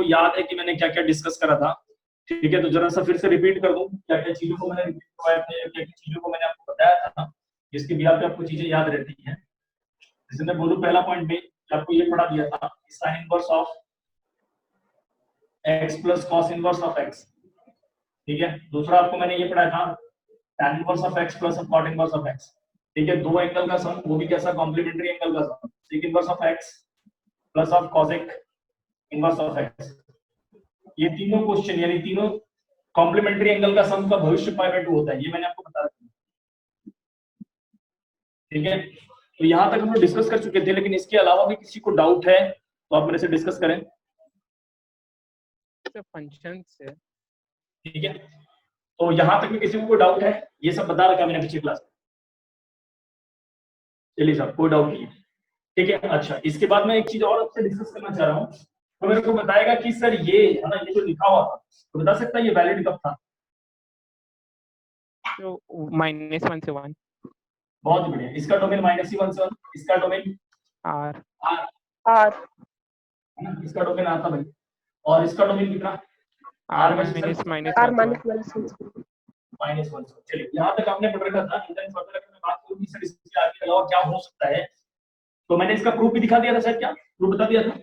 सबको याद है कि मैंने क्या क्या डिस्कस करा था, ठीक है। तो जरा सा फिर से रिपीट कर दूं क्या क्या चीजों को मैंने रिपीट करवाया था, क्या क्या चीजों को मैंने आपको बताया था, जिसके बिहार पे आपको चीजें याद रहती हैं। जैसे मैं बोलूं पहला पॉइंट में आपको ये पढ़ा दिया था, sine inverse of x plus cos inverse of x, ठीक है। दूसरा आपको मैंने ये पढ़ाया था tan inverse of x plus cot inverse of x, ठीक है। दो एंगल का सम, वो भी कैसा, कॉम्प्लीमेंट्री एंगल का सम, sec inverse of x plus of cosec inverse of x। ये तीनों क्वेश्चन यानी तीनों कॉम्प्लीमेंट्री एंगल का सम का भविष्य पाई बाय 2 होता है, ये मैंने आपको बता रखा, ठीक है। तो यहां तक हम लोग डिस्कस कर चुके थे, लेकिन इसके अलावा भी किसी को डाउट है तो आप मेरे से डिस्कस करें। फंक्शन से, ठीक है। तो यहां तक में किसी को कोई डाउट है, ये सब बता रखा मैंने पिछली क्लास में। चलिए साहब, कोई डाउट नहीं है, ठीक है। अच्छा, इसके बाद मैं एक चीज और आपसे डिस्कस करना चाह रहा हूँ, तो मेरे को बताएगा कि सर ये है ना, ये जो लिखा हुआ था, तो बता सकता है ये वैलिड कब था? तो -1 से 1। बहुत बढ़िया। इसका डोमेन -1 से 1, इसका डोमेन आर आर है ना, इसका डोमेन आता भाई, और इसका डोमेन कितना? R R minus R -1। चलिए, यहाँ तक आपने पढ़ रखा था। मैं बात करूँ सर इसके आगे अलावा क्या हो सकता है, तो मैंने इसका प्रूफ भी दिखा दिया था शायद, क्या प्रूफ बता दिया था?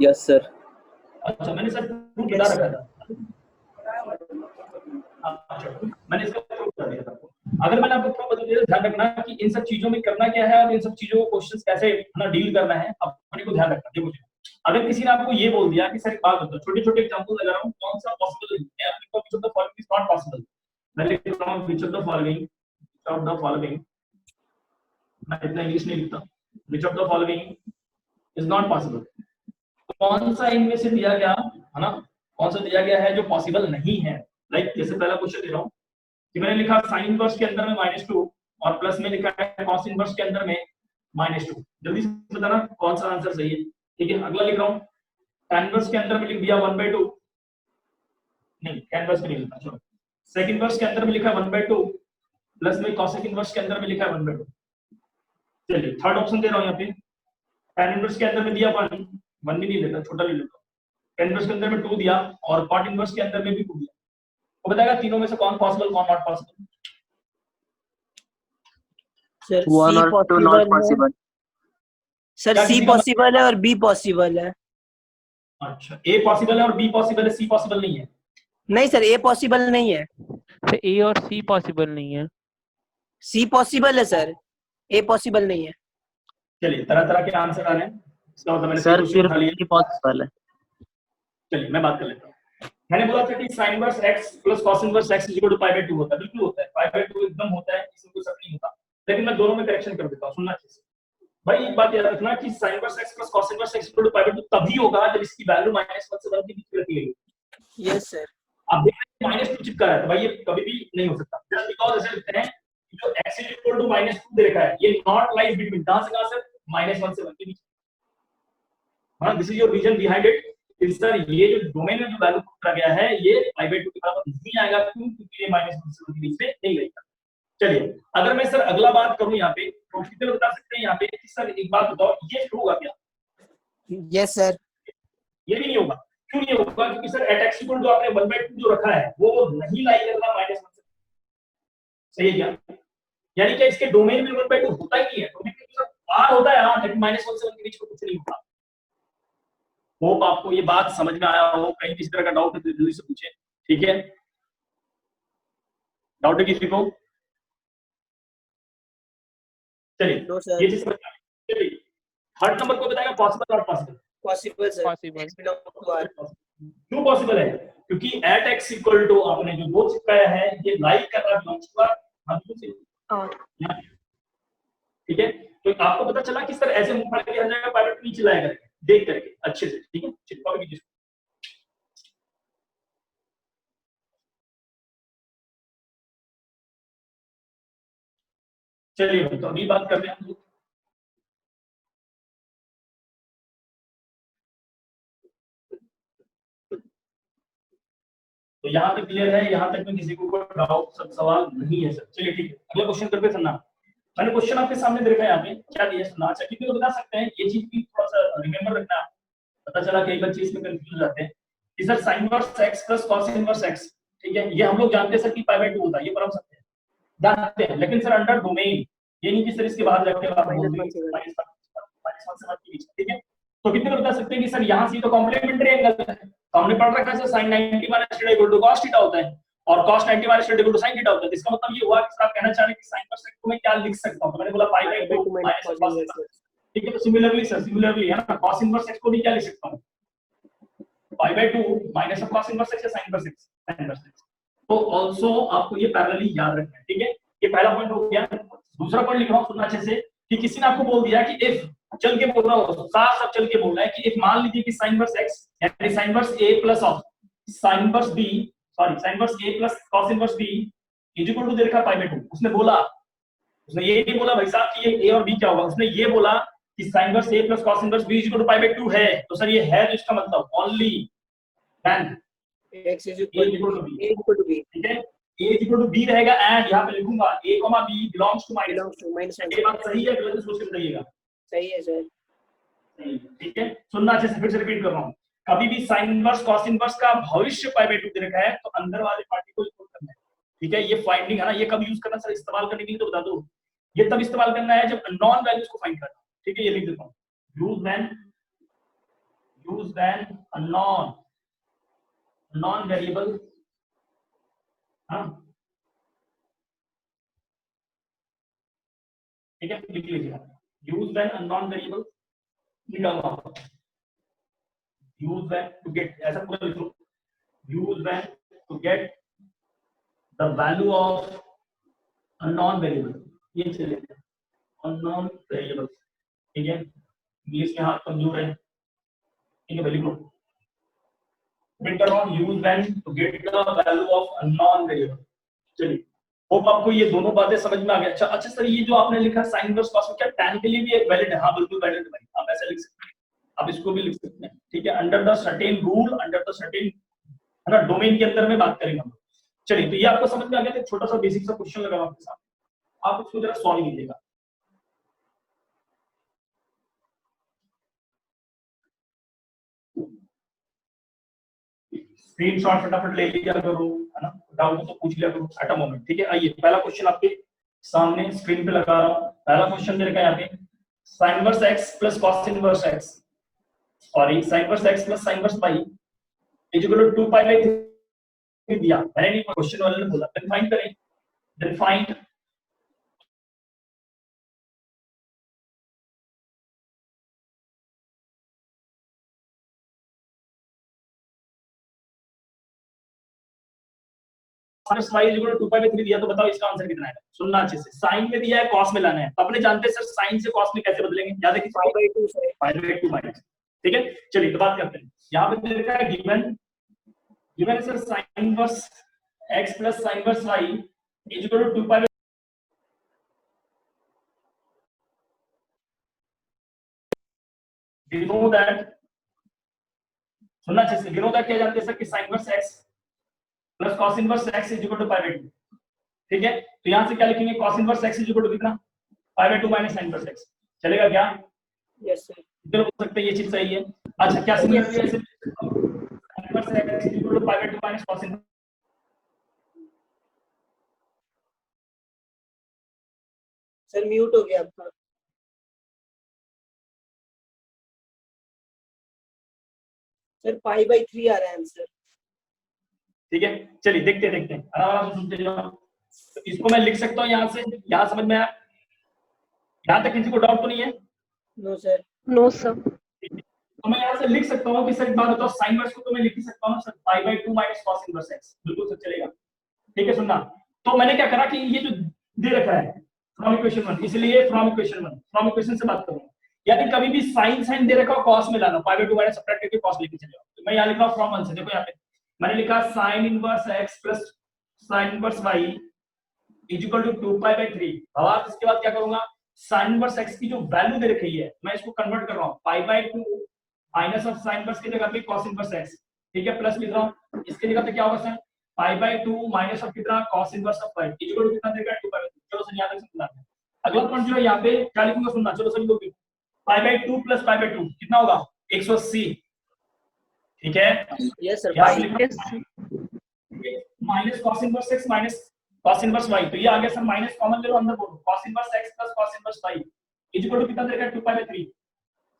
Yes sir. अच्छा, मैंने सर प्रूफ बता रखा था। अच्छा, मैंने इसका प्रूफ बता दिया था। अगर मैंने आपको प्रूफ बता दिया तो ध्यान रखना कि इन सब चीजों में करना क्या है और इन सब चीजों को क्वेश्चंस कैसे ना डील करना है, अपने को ध्यान रखना। देखो, अगर किसी ने आपको ये बोल दिया कि सर एक बात बताओ, छोटे छोटे एग्जांपल लगा रहा हूं, कौन सा पॉसिबल है, आपको which of the following is not possible. मैं लिख रहा हूं व्हिच ऑफ द फॉलोइंग, मैं इतना इंग्लिश नहीं लिखता, which of the following is not possible. कौन सा इनमें से दिया गया है ना, कौन सा दिया गया है जो पॉसिबल नहीं है। लाइक जैसे पहला क्वेश्चन दे रहा हूं कि मैंने लिखा साइन इनवर्स के अंदर में -2 और प्लस में लिखा है कॉस इनवर्स के अंदर में -2। जल्दी से बताना कौन सा आंसर सही है, ठीक है। अगला लिख रहा हूं tan इनवर्स के अंदर में लिख दिया 1/2, नहीं tan इनवर्स में नहीं लिखा, चलो सेक इनवर्स के अंदर में लिखा 1/2 प्लस में cosec इनवर्स के अंदर में लिखा है 1/2। चलिए, थर्ड ऑप्शन दे रहा हूं यहाँ पे, tan इनवर्स के अंदर में दिया 1 भी नहीं लेता, छोटा ले लेता, tan इनवर्स के अंदर में 2 दिया और cot इनवर्स के अंदर में भी 2 दिया। वो बताएगा तीनों में से कौन पॉसिबल कौन नॉट पॉसिबल। सर वन और two not possible. Sir c possible है और बी पॉसिबल है। अच्छा, ए पॉसिबल है और बी पॉसिबल है, सी पॉसिबल नहीं है। नहीं सर, ए पॉसिबल नहीं है। तो ए और सी पॉसिबल नहीं है। सी पॉसिबल है सर, ए पॉसिबल नहीं है। चलिए, तरह तरह के आंसर आ रहे हैं, इसका मतलब मैंने सर सिर्फ ए पॉसिबल है। चलिए, मैं बात कर लेता हूँ। मैंने बोला था कि sin inverse x plus cos inverse x π/2 होता है, बिल्कुल होता है, π/2 एकदम होता है, इसमें कोई शक नहीं होता। लेकिन मैं दोनों में करेक्शन कर देता हूं, सुनना अच्छे से भाई। एक बात याद रखना कि sin inverse x plus cos inverse x π/2 तभी होगा जब इसकी वैल्यू -1 से 1 के बीच में रखी गई। Yes sir. अब देखिए -2 चिपका है, तो भाई ये कभी भी नहीं हो सकता, जस्ट बिकॉज़ ऐसे लिखते हैं कि जो x -2 दे रखा है, ये नॉट लाइज बिटवीन, कहां से -1 से 1 के बीच। हां, this is your reason behind it. Sir ये जो डोमेन में जो वैल्यू रखा गया है ये π/2 के बराबर नहीं आएगा, क्योंकि ये -1 से 1 के बीच में नहीं रहेगा। चलिए, अगर मैं सर अगला बात करूं यहाँ पे, तो कितने बता सकते हैं यहाँ पे कि सर एक बात बताओ, ये होगा क्या? Yes sir. ये भी नहीं होगा। क्यों नहीं होगा? क्योंकि sir at x equal to आपने 1/2 जो रखा है वो नहीं लाई कर रहा -1 से। सही है क्या? यानी कि इसके डोमेन में 1/2 होता ही नहीं है, डोमेन में सर बाहर होता है, हां, लेकिन -1 से 1 के बीच में कुछ नहीं होता। होप आपको ये बात समझ में आया हो। कहीं किसी तरह का डाउट है तो जल्दी से पूछे, ठीक है। डाउट है किसी को? चलिए, ये चीज समझ में आ गई। चलिए, थर्ड नंबर को बताएगा possible not possible. Possible sir. Possible. क्यों पॉसिबल है? क्योंकि एट x इक्वल टू आपने जो दो चिपकाया है ये लाइक कर रहा बिलोंग्स टू आर, ठीक है। तो आपको पता चला कि सर ऐसे मुंह फाड़ के हर जगह पायलट नहीं चलाया करें, देख करके अच्छे से, ठीक है। चिपका भी कीजिए। चलिए, तो अभी बात करते हैं। तो यहाँ तक क्लियर है, यहाँ तक में किसी को कोई डाउट सब सवाल नहीं है सर। चलिए ठीक है, अगला क्वेश्चन करते हैं। सुनना, मैंने क्वेश्चन आपके सामने दे रखा है, यहाँ पे क्या दिया सुनना। अच्छा, कितने को बता सकते हैं? ये चीज भी थोड़ा सा रिमेम्बर रखना, पता चला कई बच्चे इसमें कंफ्यूज हो जाते हैं कि sir sin inverse x plus cos inverse x, ठीक है, ये हम लोग जानते हैं सर कि पाई बाय 2 होता है, ये पर हम सकते हैं जानते हैं, लेकिन सर अंडर डोमेन ये नहीं कि सर इसके बाहर जाके आप बोल देंगे माइनस 1 से 1 के बीच, ठीक है। तो कितने को बता सकते हैं कि सर यहाँ से तो कॉम्प्लीमेंट्री एंगल है, तो हमने पढ़ रखा है sin 90 minus theta equal to cos theta होता है और cos 90 minus theta equal to sin theta होता है। इसका मतलब ये हुआ कि आप कहना चाह रहे हैं कि sin इनवर्स x को मैं क्या लिख सकता हूं, तो मैंने बोला पाई बाय 2 माइनस cos थीटा, ठीक है। तो सिमिलरली सर, सिमिलरली है ना, cos इनवर्स x को भी क्या लिख सकता हूं, पाई by 2 minus cos inverse x या sin inverse x, sin inverse x। तो आल्सो आपको ये पैरेलली याद रखना है, ठीक है। ये पहला पॉइंट हो गया। दूसरा पॉइंट लिख रहा हूं, सुनना अच्छे से, कि किसी ने आपको बोल दिया कि इफ, चल के बोल रहा हूं, साफ साफ चल के बोल रहा है कि इफ मान लीजिए कि sin इनवर्स x यानी sin inverse a plus of sin inverse b, sorry sin inverse a plus cos inverse b is equal to दे रखा पाई बाय 2। उसने बोला, उसने ये नहीं बोला भाई साहब कि ये a और b क्या होगा, उसने ये बोला कि sin inverse a plus cos inverse b is equal to pi by 2 है। तो सर ये है, तो इसका मतलब only then x is equal to b, ठीक है, a is equal to b रहेगा एंड यहां पे लिखूंगा a, b belongs to minus. ये बात सही है, गलत सोच के बताइएगा। सही है सर, सही, ठीक है। सुनना अच्छे से, फिर से रिपीट कर रहा हूं, कभी भी sin इनवर्स cos इनवर्स का भविष्य पाई बाय 2 दे रखा है तो अंदर वाले पार्टी को इक्वल करना है, ठीक है। ये फाइंडिंग है ना, ये कब यूज करना सर, इस्तेमाल करने के लिए तो बता दो। ये तब इस्तेमाल करना है जब नॉन वैल्यूज को फाइंड करना, ठीक है। ये लिख देता हूं, use when a known variable, हाँ ठीक है, लिख लीजिए, use when a known variable निकालना, यूज व्हेन टू गेट, ऐसा पूरा लिख लो, use when to get the value of a known variable, ये चलिए नॉन वेरिएबल, ठीक है। इंग्लिश के हाथ कमजोर है, ठीक है भाई, लिख लो, प्रिंट कर रहा हूं, use when to get the value of a known variable. चलिए, होप आपको ये दोनों बातें समझ में आ गया। अच्छा सर, ये जो आपने लिखा sin इनवर्स cos क्या tan के लिए भी एक वैलिड है? हाँ बिल्कुल वैलिड है भाई, आप ऐसे लिख सकते हैं, आप इसको भी लिख सकते हैं, ठीक है। Under the certain rule, under the certain, है ना, डोमेन के अंदर में बात करेंगे हम। चलिए, तो ये आपको समझ में आ गया। तो छोटा सा बेसिक सा क्वेश्चन लगा आपके साथ, आप उसको जरा सॉल्व कीजिएगा। स्क्रीनशॉट फटाफट ले लिया करो, है ना, डाउट हो तो पूछ लिया करो एट अ मोमेंट, ठीक है। आइए, पहला क्वेश्चन आपके सामने स्क्रीन पे लगा रहा हूं। पहला क्वेश्चन दे रखा है यहाँ पे, sin inverse x plus cos inverse x, sorry sin inverse x plus sin inverse y is equal to 2 pi by 3 दिया। मैंने नहीं, क्वेश्चन वाले ने बोला, देन फाइंड करें, then find cos y is equal to 2 pi by 3 दिया, तो बताओ इसका आंसर कितना है। सुनना अच्छे से, sin में दिया है, cos में लाना है। अपने जानते हैं सर sin से cos में कैसे बदलेंगे, याद है कि पाई by 2 sir, pi by 2 minus, ठीक है। चलिए, तो बात करते हैं। यहाँ पे दे रखा है given sir sin inverse x plus sin inverse y is equal to 2 pi, we know that, सुनना अच्छे से, we know that क्या जानते हैं सर कि sin inverse x plus cos inverse x is equal to pi by 2, ठीक है। तो यहां से क्या लिखेंगे, cos inverse x is equal to कितना, pi by 2 minus sin inverse x, चलेगा क्या? यस सर, इधर बोल सकते हैं ये चीज सही है। अच्छा, क्या सिमिलरली ऐसे sin inverse x is equal to pi by 2 minus cos inverse, sir mute हो गया आपका, सर पाई बाय 3 आ रहा है आंसर, ठीक है। चलिए देखते हैं आराम से सुनते जाओ। तो इसको मैं लिख सकता हूँ यहाँ से, यहाँ समझ में आया, यहाँ तक किसी को डाउट तो नहीं है? No sir, no sir. तो मैं यहाँ से लिख सकता हूँ कि सर एक बात बताओ, sin इनवर्स को तो मैं लिख ही सकता हूँ sir pi by 2 minus cos inverse x, बिल्कुल सर चलेगा, ठीक है। सुनना, तो मैंने क्या करा कि ये जो दे रखा है फ्रॉम इक्वेशन 1, इसलिए फ्रॉम इक्वेशन से बात करूंगा। यदि कभी भी sin दे रखा हो, cos में लाना, पाई बाय 2 माइनस सब्ट्रैक्ट करके cos लेके चले जाओ। तो मैं यहाँ लिख रहा हूँ फ्रॉम 1 से, देखो यहाँ पे मैंने लिखा sin inverse x plus sin inverse y is equal to 2 pi by 3। अब इसके बाद क्या करूंगा, sin इनवर्स x की जो वैल्यू दे रखी है मैं इसको कन्वर्ट कर रहा हूँ, पाई by 2 minus of sin inverse की जगह पे cos इनवर्स x, ठीक है, प्लस लिख रहा हूँ। इसके जगह पे क्या होगा sir, pi by 2 minus of कितना, cos inverse of y is equal to कितना देगा, 2 पाई। चलो सर याद रख सकते हैं। अगला पॉइंट जो है यहाँ पे क्या लिखूंगा, सुनना, चलो सर लोग, पाई बाय 2 प्लस पाई बाय 2 कितना होगा, 180, ठीक है, यस सर, यहाँ पे पाई लिखा minus cos inverse x minus cos inverse y, तो ये आ गया सर माइनस कॉमन ले लो अंदर बोलो, cos inverse x plus cos inverse y is equal to कितना देगा 2π/3,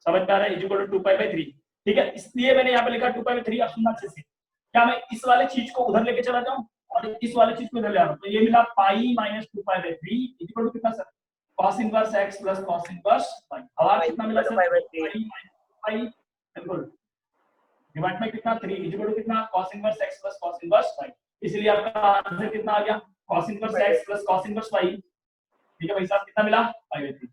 समझ में आ रहा है, इज इक्वल टू 2π/3, ठीक है। इसलिए मैंने यहाँ पे लिखा 2π/3। अब सुनना अच्छे से, क्या मैं इस वाले चीज को उधर लेके चला जाऊं और इस वाले चीज को इधर ले आ रहा हूं, तो ये मिला pi minus 2π/3 is equal to कितना sir cos inverse x plus cos inverse y। अब कितना मिला सर पाई बिल्कुल डिवाइड में कितना 3 इज इक्वल टू कितना cos inverse x plus cos inverse y, इसलिए आपका आंसर कितना आ गया cos inverse x plus cos inverse y, ठीक है भाई साहब, कितना मिला पाई/3।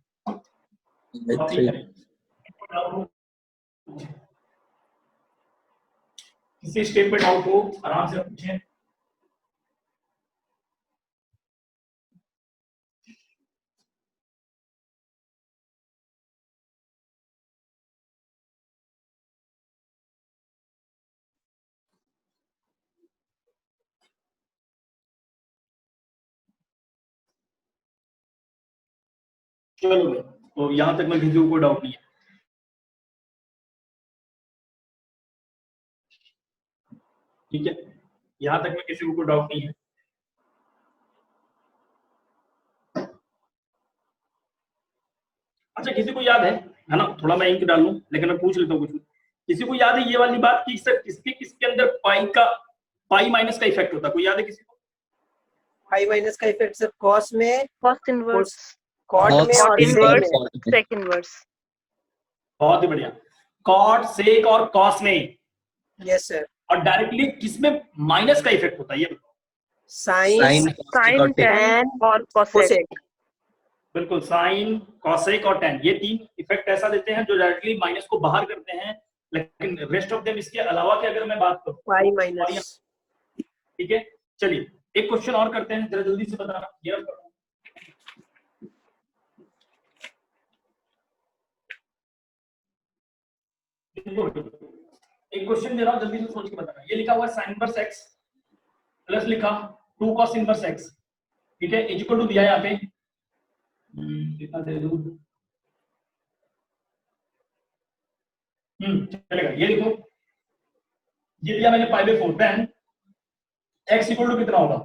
किसी स्टेप पे डाउट हो आराम से पूछें। चलो भाई, तो यहां तक मैं किसी को कोई डाउट नहीं है, ठीक है, यहां तक में किसी को कोई डाउट नहीं है। अच्छा किसी को याद है ना, थोड़ा मैं इंक डाल लूं लेकिन मैं पूछ लेता हूँ कुछ, किसी को याद है ये वाली बात कि सर किसके अंदर पाई माइनस का इफेक्ट होता है, कोई याद है किसी को? पाई माइनस का इफेक्ट सर कॉस में, कॉस इनवर्स, कॉट में और इनवर्स, सेक में। Sec inverse. बहुत ही बढ़िया, कॉट सेक और कॉस में, यस सर। और डायरेक्टली किसमें माइनस का इफेक्ट होता है ये बताओ? साइन साइन, टैन और कोसेक। कोसेक। बिल्कुल, साइन कॉसेक और टैन, ये तीन इफेक्ट ऐसा देते हैं जो डायरेक्टली माइनस को बाहर करते हैं, लेकिन रेस्ट ऑफ देम इसके अलावा की अगर मैं बात करूं पाई माइनस, ठीक है। चलिए एक क्वेश्चन और करते हैं, जरा जल्दी से बताना, ये रखो। एक क्वेश्चन दे रहा हूं, जल्दी से सोच के बताना। ये लिखा हुआ है sin इनवर्स x प्लस लिखा 2 cos इनवर्स x, ठीक है, इज इक्वल टू दिया है यहाँ पे कितना दे दूं, चलेगा, ये देखो ये दिया मैंने π/4, देन x इक्वल टू कितना होगा।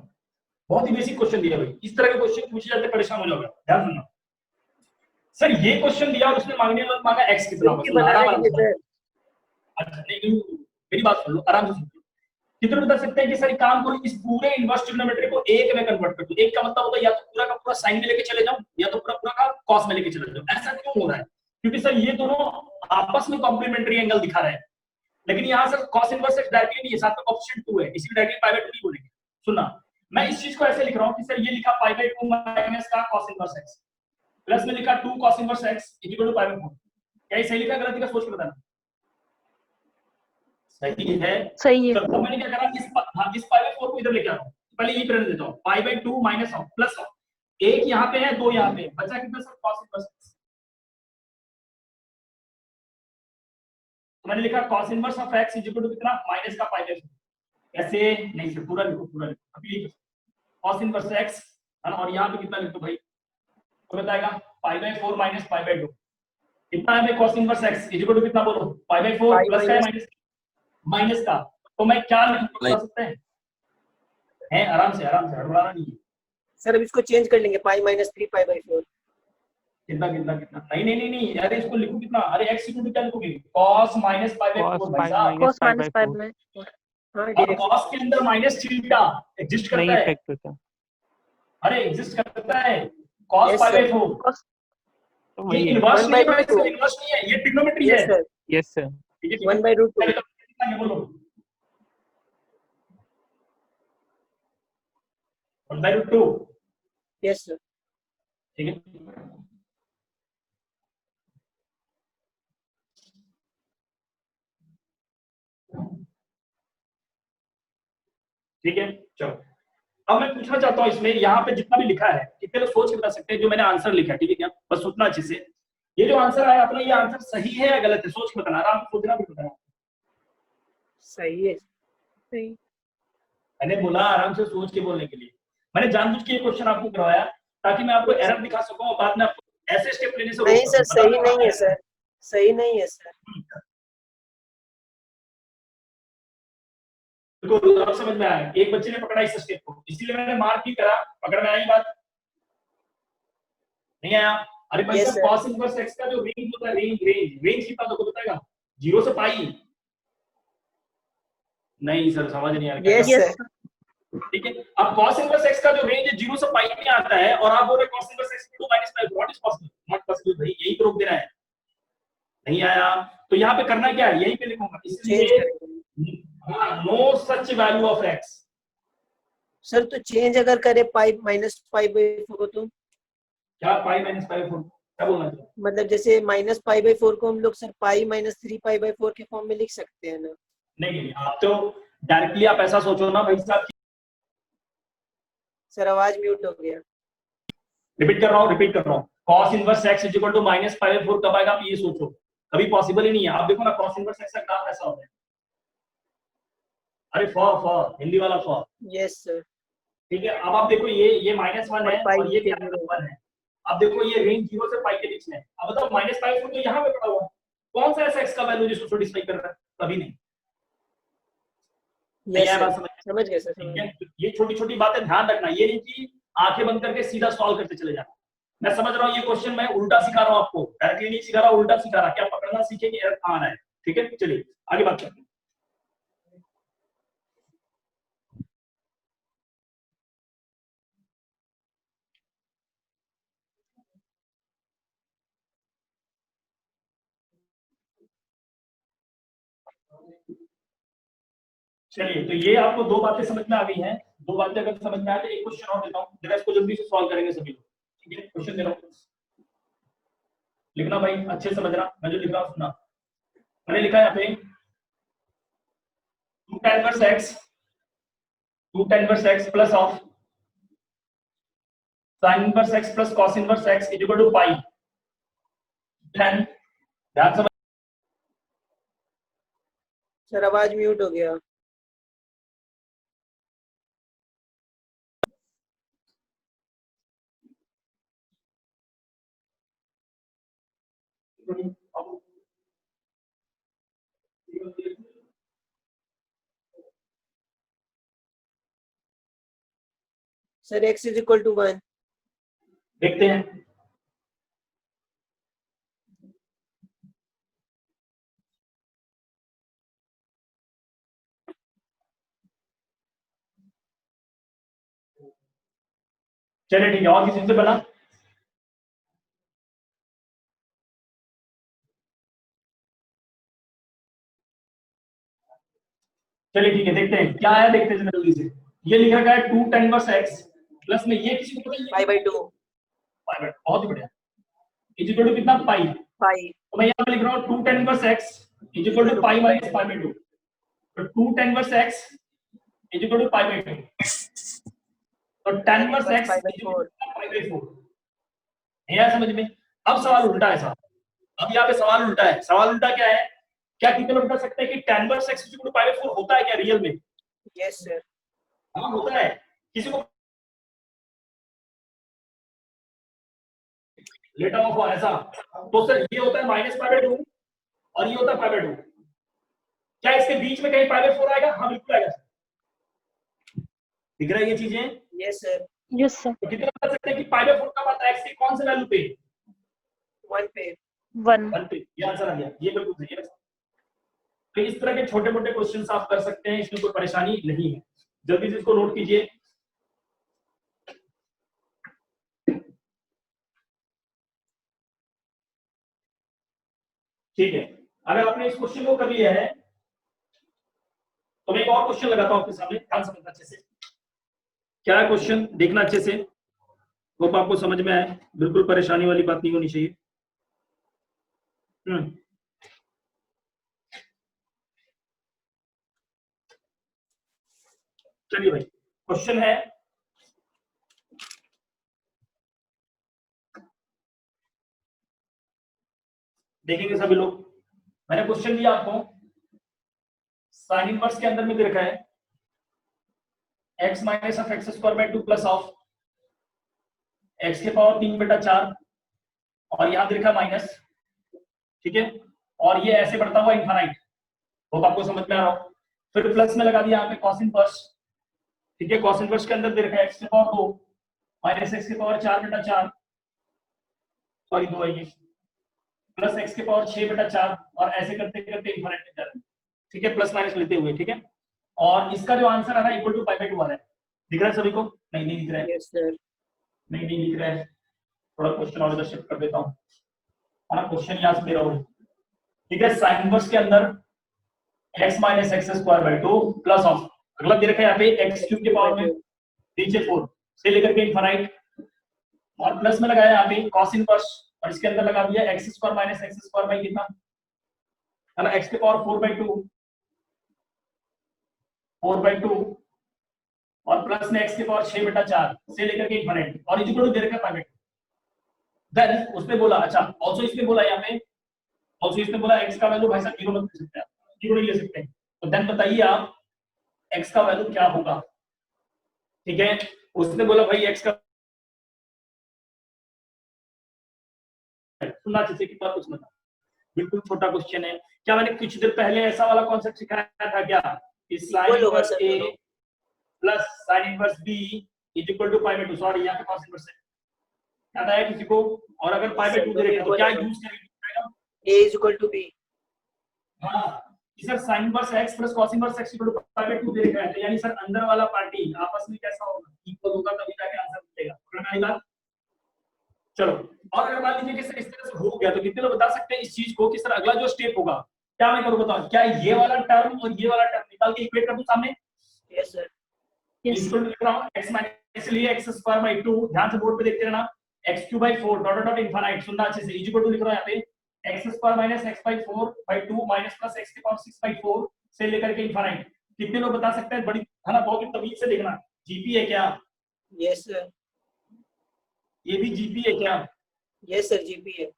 बहुत ही बेसिक क्वेश्चन दिया भाई, इस तरह के क्वेश्चन पूछे जाते परेशान हो जाओगे। ध्यान सुनना सर, ये क्वेश्चन दिया और उसने मांगा x कितना होगा। अच्छा नहीं, मेरी बात सुन लो आराम से सुन लो। कितने बता सकते हैं कि सर काम करो, इस पूरे इनवर्स ट्रिग्नोमेट्री को एक में कन्वर्ट कर दो। एक का मतलब होता है या तो पूरा का पूरा साइन में लेके चले जाओ या तो पूरा पूरा का कॉस में लेके चले जाओ। ऐसा क्यों हो रहा है? क्योंकि सर ये दोनों आपस में कॉम्प्लीमेंट्री एंगल दिखा रहे हैं, लेकिन यहाँ sir cos inverse x directly नहीं है, साथ में कोएफिशिएंट 2 है, इसलिए डायरेक्टली π/2 नहीं बोलेंगे। सुनना, मैं इस चीज को ऐसे लिख रहा हूं कि सर ये लिखा π/2 माइनस का cos इनवर्स x प्लस में लिखा 2 cos inverse x equal to π/4। क्या ये सही लिखा गलती का सोच के बताना। सही है, सही है। तो मैंने क्या करा, इस π/4 को इधर लेके आ रहा हूं, पहले ये करने देता हूं, π/2 माइनस ऑफ प्लस ऑफ, एक यहां पे है दो यहां पे, बचा कितना सर cos इनवर्स x। तो मैंने लिखा cos inverse of x equal to कितना माइनस का π/4। ऐसे नहीं सर, पूरा लिखो पूरा लिखो, अभी लिखो cos इनवर्स x और यहां पे कितना लिखो भाई, तो बताएगा π/4 माइनस π/2 कितना है cos inverse x equal to कितना बोलो, π/4 प्लस का माइनस का, तो मैं क्या लिख सकते हैं आराम से हड़बड़ाना नहीं है सर। अब इसको चेंज कर लेंगे, पाई माइनस 3 π/4। कितना कितना कितना, नहीं अरे इसको लिखो कितना, अरे x इक्वल टू क्या लिखोगे, cos माइनस π/4 भाई साहब, cos माइनस π/4। हां, और cos के अंदर माइनस थीटा एग्जिस्ट करता है, इफेक्ट होता है। अरे एग्जिस्ट करता है cos π/4, ये इनवर्स नहीं है, इसका इनवर्स नहीं है, ये ट्रिग्नोमेट्री है। यस सर, ठीक है 1/√2 कितना बोलो, 1/√2। Yes sir. ठीक है, ठीक है चलो। अब मैं पूछना चाहता हूं इसमें, यहाँ पे जितना भी लिखा है कितने लोग सोच के बता सकते हैं जो मैंने आंसर लिखा, ठीक है क्या, बस सोचना अच्छे से, ये जो आंसर आया अपना, ये आंसर सही है या गलत है, सोच के बताना, आराम से सोचना भी बताना। सही है। सही। मैंने बोला आराम से सोच के बोलने के लिए, मैंने जानबूझ के ये क्वेश्चन आपको करवाया ताकि मैं आपको एरर दिखा सकूं और बाद में आपको ऐसे स्टेप लेने से रोक नहीं सर, सकूं। सही नहीं है सर, सही नहीं है सर। बिल्कुल अब समझ में आया, एक बच्चे ने पकड़ा इस स्टेप को, इसीलिए मैंने मार्क भी करा, पकड़ में आई बात नहीं आया? अरे भाई Yes, sir sir. cos inverse x का जो रेंज होता है, रेंज कितना तो बताएगा? 0 से पाई? नहीं सर समझ नहीं आ रहा। Yes, Yes, sir. ठीक है, अब cos इनवर्स x का जो रेंज है 0 से पाई में आता है, और आप बोल रहे cos inverse x to minus pi, what is possible? Not possible भाई, यही तो रोक देना है। नहीं आया तो यहाँ पे करना क्या है, यहीं पे लिखूंगा, Change इसलिए करेंगे. No such value of x। Sir तो चेंज अगर करे पाई माइनस पाई बाई 4 तो क्या पाई माइनस पाई 4 क्या बोलना चाहिए? मतलब जैसे माइनस पाई बाई 4 को हम लोग sir pi minus 3 pi by 4 के फॉर्म में लिख सकते हैं ना? नहीं आप तो डायरेक्टली आप ऐसा सोचो ना भाई साहब। सर आवाज म्यूट हो गया. रिपीट कर रहा हूँ cos inverse x is equal to minus pi by 4 कब आएगा आप ये सोचो, कभी पॉसिबल ही नहीं है। आप देखो ना cos इनवर्स x का ग्राफ ऐसा होता है, अरे फॉर हिंदी वाला फॉर। Yes sir. ठीक है, अब आप देखो ये -1 है और ये क्या 1 है। अब देखो ये रेंज 0 से पाई के बीच में है। अब बताओ माइनस पाई तो यहाँ पे पड़ा हुआ है, कौन सा ऐसा x का वैल्यू जिसको सैटिस्फाई कर रहा है? कभी नहीं। यस ये बात सर. समझ गए सर. समझ गए. ये छोटी छोटी बातें ध्यान रखना, ये नहीं कि आंखें बंद करके सीधा सॉल्व करते चले जाना। मैं समझ रहा हूँ ये क्वेश्चन मैं उल्टा सिखा रहा हूँ आपको, डायरेक्टली नहीं सिखा रहा, उल्टा सिखा रहा, क्या पकड़ना सीखेंगे एरर कहाँ आ रहा है। ठीक है, चलिए आगे बात करते हैं। चलिए तो ये आपको दो बातें समझ में आ गई हैं। दो बातें अगर समझ में आए तो एक क्वेश्चन और देता हूँ, जरा इसको जल्दी से सॉल्व करेंगे सभी लोग। ठीक है, क्वेश्चन दे रहा हूँ, लिखना भाई, अच्छे से समझना, मैं जो लिख रहा हूँ सुनना। मैंने लिखा है यहाँ पे 2 tan inverse x plus of sin inverse x plus cos inverse x is equal to pi 10। ध्यान समझ। सर आवाज म्यूट हो गया. Sir x is equal to 1. देखते हैं। चलिए ठीक है, और किसी से बना? चलिए ठीक है, देखते हैं क्या आया, देखते हैं जल्दी से। ये लिख रखा है 2 tan inverse x प्लस में ये किसी को पता है पाई बाई 2. पाई बाई, बहुत ही बढ़िया। इज इक्वल टू कितना पाई, पाई. तो मैं यहाँ पे लिख रहा हूँ 2 tan inverse x is equal to pi minus pi by 2। तो 2 tan inverse x is equal to pi by 2, तो tan inverse x pi by is equal 4. To pi by 4। नहीं आया समझ में? अब सवाल उल्टा है साहब, अब यहाँ पे सवाल उल्टा है। सवाल उल्टा क्या है? क्या कितने लोग बता सकते हैं कि tan inverse x is equal to pi by 4 होता है क्या रियल में? Yes sir. हाँ होता है। किसी को लेटा हुआ ऐसा, तो सर ये होता है माइनस पाई बाई 2 और ये होता है पाई बाई 2। क्या इसके बीच में कहीं पाई बाई 4 आएगा? हाँ बिल्कुल आएगा। दिख रहा है ये चीजें? Yes sir. Yes, sir. तो कितने बता सकते हैं कि पाई बाई 4 कब आता है? x के कौन से वैल्यू पे? 1 पे. 1. 1 पे। ये आंसर आ गया, ये बिल्कुल सही है। तो इस तरह के छोटे मोटे क्वेश्चन आप कर सकते हैं, इसमें कोई परेशानी नहीं है। जल्दी से इसको नोट कीजिए। ठीक है, अगर आपने इस क्वेश्चन को कर लिया है तो मैं एक और क्वेश्चन लगाता हूं आपके सामने, ध्यान समझना अच्छे से। क्या है क्वेश्चन, देखना अच्छे से, होप आपको समझ में आए, बिल्कुल परेशानी वाली बात नहीं होनी चाहिए। चलिए भाई, क्वेश्चन है देखेंगे सभी लोग। मैंने क्वेश्चन दिया आपको, साइन इनवर्स के अंदर में दे रखा है x minus of x square by 2 plus of x के पावर 3 बटा 4 और यहां दे रखा माइनस। ठीक है, और ये ऐसे बढ़ता हुआ इनफाइनाइट। होप आपको समझ में आ रहा हो। फिर प्लस में लगा दिया यहाँ पे cos इनवर्स, ठीक है। cos इनवर्स के अंदर दे रखा है x की पावर 2 माइनस x की पावर 4/4, सॉरी 2 है ये, प्लस x की पावर 6/4 और ऐसे करते करते इनफिनिट तक जा रहा है, ठीक है, प्लस माइनस लेते हुए, ठीक है। और इसका जो आंसर आ रहा है इक्वल टू π/2 आ रहा है, दिख रहा है सभी को? नहीं दिख रहा है, यस सर, नहीं दिख रहा है। थोड़ा क्वेश्चन और इधर शिफ्ट कर देता हूँ, है ना, क्वेश्चन यहाँ से दे रहा हूँ, ठीक है। साइन इनवर्स के अंदर x minus x² plus of अगला दे रखा है यहाँ पे x³ के पावर में नीचे 4 से लेकर के इनफिनिट, और प्लस में लगाया यहाँ पे cos इनवर्स और इसके अंदर लगा दिया x² माइनस x² बाई कितना, है ना, x के पावर 4/2 और प्लस में x के पावर 6/4 से लेकर के इनफिनिट और इक्वल टू दे रखा है देन उसने बोला, अच्छा ऑल्सो इसमें बोला यहाँ पे, ऑल्सो इसमें बोला x का वैल्यू भाई साहब 0 मत ले सकते हैं, 0 नहीं ले सकते, तो देन बताइए आप x का वैल्यू क्या होगा, ठीक है। उसने बोला भाई x का सुनना चाहिए कि कुछ मतलब बिल्कुल छोटा क्वेश्चन है। क्या मैंने कुछ देर पहले ऐसा वाला कॉन्सेप्ट सिखाया था क्या, इस sin inverse a plus sin inverse b is equal to π/2, sorry यहाँ पे cos इनवर्स है, याद आया किसी को? और अगर π/2 दे रखा तो क्या यूज करेंगे, a is equal to b, हां sir sin inverse x plus cos inverse x equal to π/2 दे रखा है, तो यानी सर अंदर वाला पार्टी आपस में कैसा होगा, इक्वल होगा, तभी जाके आंसर मिलेगा, समझ में? चलो, और अगर मान लीजिए कि सर इस तरह से हो गया तो कितने लोग बता सकते हैं इस चीज को कि सर अगला जो स्टेप होगा क्या मैं करूं, बताओ, क्या ये वाला टर्म और ये वाला टर्म निकाल के इक्वेट कर दूं सामने? यस सर, इसको लिख रहा हूं x माइनस, इसलिए x²/2, ध्यान से बोर्ड पे देखते रहना, x³/4 डॉट डॉट इनफिनिट, सुनना अच्छे से, इक्वल टू लिख रहा हूं यहाँ पे x² minus x/4/2 minus plus x की पावर 6/4 से लेकर के इनफिनिट। कितने लोग बता सकते हैं? बड़ी है ना, बहुत तमीज से देखना, जीपी है क्या? यस सर, ये भी जीपी है क्या? यस सर, जीपी है।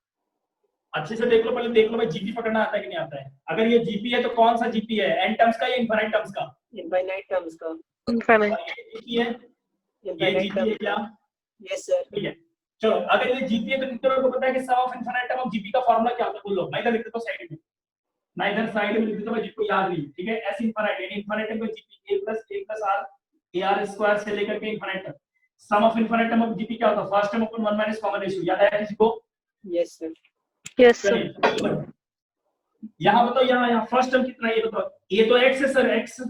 अच्छे से देख लो, पहले देख लो भाई जीपी पकड़ना आता है कि नहीं आता है। अगर ये जीपी है तो कौन सा जीपी है, एन टर्म्स का या इनफिनिट टर्म्स का? इनफाइनाइट टर्म्स का, infinite, ये जीपी है, ये इनफाइनाइट जीपी है टर्म्स क्या? का। यस सर, ठीक है, चलो, अगर ये जीपी है तो कितने लोगों को पता है कि sum of infinite term of GP का फार्मूला क्या होता है? बोल लो, मैं इधर लिख देता हूं साइड में, मैं इधर साइड में लिख देता हूं, जिसको याद नहीं, ठीक है। एस इनफिनिट यानी infinite term GP a plus r ar square से लेकर के इनफिनिट तक। Sum of infinite term of GP क्या होता है? फर्स्ट टर्म अपन 1 माइनस कॉमन रेशियो, याद है किसी को? यस सर, yes sir, चलिए, यहाँ बताओ, यहाँ फर्स्ट टर्म कितना है ये बताओ? ये तो x है sir, x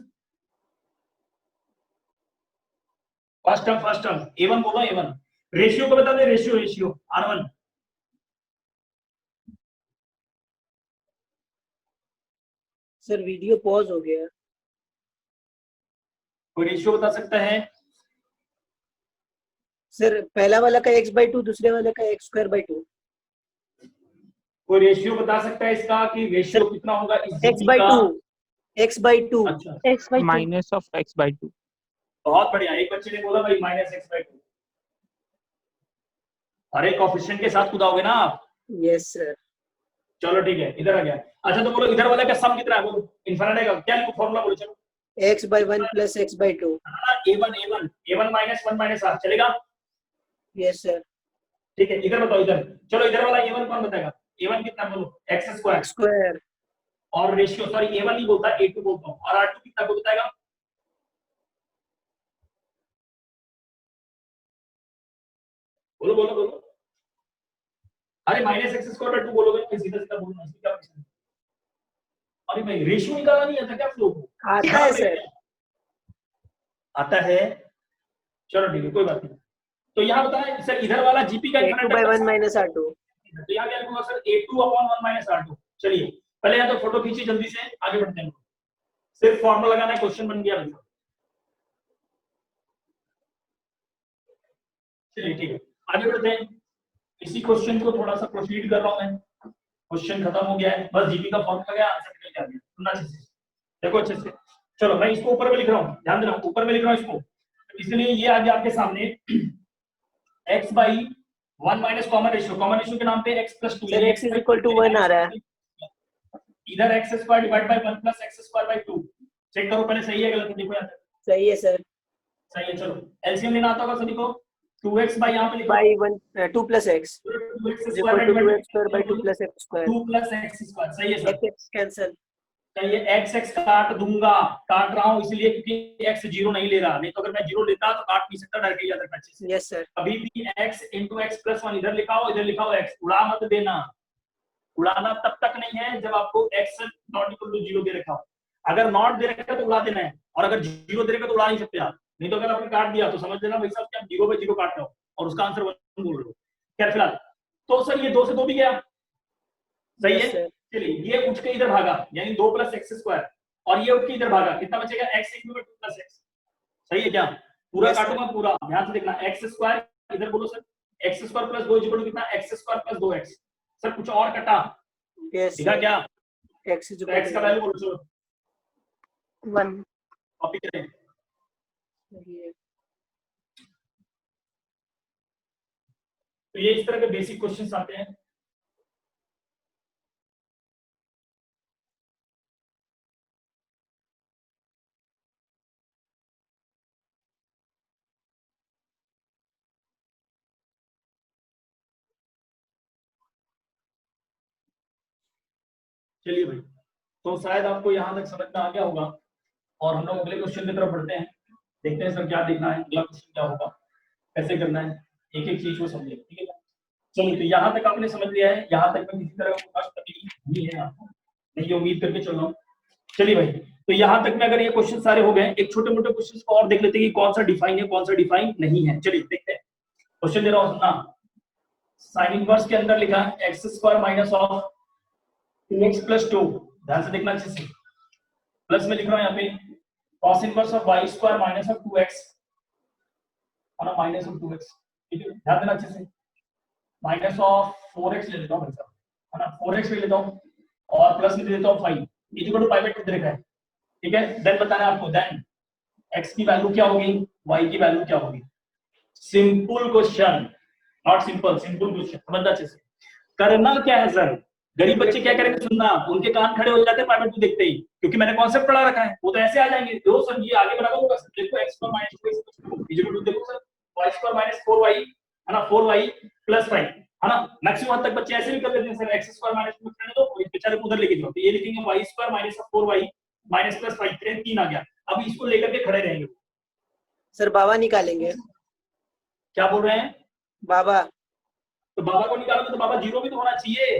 first term a1 बोलो, a1 रेशियो को बता दे, ratio r1, sir video pause हो गया, कोई रेशियो बता सकता है? सर पहला वाला का x/2, दूसरे वाले का x²/2, कोई रेशियो बता सकता है इसका कि रेशियो कितना होगा इस जीपी का? x/2। अच्छा, x/2, माइनस ऑफ x/2। बहुत बढ़िया, एक बच्चे ने बोला भाई माइनस x/2। अरे कोफिशिएंट के साथ खुदाओगे ना आप? यस सर, चलो ठीक है, इधर आ गया। अच्छा तो बोलो इधर वाले का सम कितना है, बोलो इनफिनिट का क्या लिखो फॉर्मूला, बोलो चलो। x/1 plus x/2। a1 minus 1 minus r चलेगा? यस सर, ठीक है, इधर बताओ, इधर चलो, इधर वाला a1 कौन बताएगा? a1 कितना, बोलो x² x²। और रेशियो, सॉरी a1 नहीं बोलता, a2 बोलता हूं, और r2 कितना को बताएगा? बोलो। अरे माइनस x²/2 बोलोगे, फिर सीधा बोलना, इसमें क्या प्रश्न है? अरे भाई रेशियो निकालना नहीं आता क्या फ्लो को? आता है सर, आता है, चलो ठीक है, कोई बात नहीं। तो यहाँ बताया सर, इधर वाला जीपी का a2/1 माइनस r2। तो यहाँ क्या लिखूंगा सर? a2/1 minus r2। चलिए पहले यहाँ तो फोटो खींचिए, जल्दी से आगे बढ़ते हैं, सिर्फ फॉर्मूला लगाना है, क्वेश्चन बन गया। चलिए ठीक है, आगे बढ़ते हैं। इसी क्वेश्चन को थोड़ा सा प्रोसीड कर रहा हूं मैं, क्वेश्चन खत्म हो गया है, बस जीपी का फॉर्मूला गया, आंसर निकल के आ गया, सुनना अच्छे से, देखो अच्छे से। चलो मैं इसको ऊपर में लिख रहा हूँ, ध्यान देना, ऊपर में लिख रहा हूँ इसको, इसलिए ये आ गया आपके सामने x/1 माइनस कॉमन रेशियो के नाम पे x+2, sir x is equal to 1 आ रहा है, इधर x² divide by 1 plus x²/2, check करो पहले सही है गलत है, देखो यहाँ सही है सर, सही है। चलो एलसीएम लेना आता होगा सभी को, 2x बाय यहाँ पे लिखो, by 1 2 plus x is equal to 2x² by 2 plus x², 2 plus x², सही है सर, x कैंसिल, ये एक्स एक्स काट दूंगा, काट रहा हूं इसलिए क्योंकि एक्स 0 नहीं ले रहा, नहीं तो अगर मैं 0 लेता तो काट नहीं सकता, डायरेक्टली याद रखना चाहिए। Yes sir. कभी भी x इंटू एक्स प्लस 1 इधर लिखाओ, इधर लिखाओ x, उड़ा मत देना। उड़ाना तब तक नहीं है जब आपको x नॉट इक्वल टू 0 दे रखा हो। अगर नॉट दे रखा है तो उड़ा देना है, और अगर 0 दे रखा तो उड़ा नहीं सकते आप। नहीं तो अगर आपने काट दिया तो समझ लेना भाई साहब कि आप 0 पे 0 काट रहे हो और उसका आंसर 1 बोल रहे हो। खैर फिलहाल तो सर ये 2 से 2 भी गया, सही है। चलिए ये उठ के इधर भागा, यानी 2 प्लस एक्स स्क्वायर, और ये उठ के इधर भागा, कितना बचेगा x equal to 2 plus x. सही है क्या? पूरा काटूंगा पूरा, ध्यान से देखना। एक्स स्क्वायर इधर बोलो सर, X square plus 2 equal to कितना? X square plus 2x। Sir कुछ और कटा? दिखा क्या? x x का वैल्यू बोलो सर, 1। कॉपी करें। तो ये इस तरह के बेसिक क्वेश्चंस आते हैं। चलिए भाई, तो शायद आपको यहाँ तक समझ में आ गया होगा, और हम लोग अगले क्वेश्चन की तरफ बढ़ते हैं। देखते हैं सर क्या देखना है, अगला क्वेश्चन क्या होगा, कैसे करना है, एक एक चीज को समझे। ठीक है, चलिए तो यहाँ तक आपने समझ लिया है, यहाँ तक में किसी तरह का तकलीफ नहीं है आपको, नहीं उम्मीद करके चल रहा हूँ। चलिए भाई, तो यहाँ तक में अगर ये क्वेश्चन सारे हो गए, एक छोटे मोटे क्वेश्चन को और देख लेते हैं कि कौन सा डिफाइन है, कौन सा डिफाइन नहीं है। चलिए देखते हैं, क्वेश्चन दे रहा हूँ सुनना। साइन इनवर्स के अंदर लिखा है x square minus of 2x plus 2, ध्यान से देखना अच्छे से। प्लस में लिख रहा हूँ यहाँ पे cos inverse of y square minus of 2x, और माइनस ऑफ 2x, ठीक है, ध्यान देना अच्छे से। माइनस ऑफ 4x ले लेता हूँ भाई साहब, है ना, 4x ले लेता हूँ, और प्लस में दे देता हूँ 5 इक्वल टू पाई बाय 2 दे रखा है। ठीक है, देन बताना है आपको, देन x की वैल्यू क्या होगी, y की वैल्यू क्या होगी। Simple question, not simple, simple question, समझना अच्छे से। करना क्या है सर, गरीब बच्चे क्या करेंगे सुनना, उनके कान खड़े हो जाते हैं पाई बाय 2 देखते ही, क्योंकि मैंने कॉन्सेप्ट पढ़ा रखा है, वो तो ऐसे आ जाएंगे। दो सर ये आगे बराबर होगा सर, देखो x square minus 2x equal to, देखो sir y square minus 4y, है ना, 4y प्लस 5, है ना। मैक्सिमम हद तक बच्चे ऐसे भी कर लेते हैं सर, x स्क्वायर माइनस 2 करने दो, इस बेचारे को उधर लेके जाओ, तो ये लिखेंगे y square minus 4y minus plus 5, 3 आ गया। अब इसको लेकर के खड़े रहेंगे सर, बाबा निकालेंगे। क्या बोल रहे हैं? बाबा, तो बाबा को निकालोगे तो बाबा 0 भी तो होना चाहिए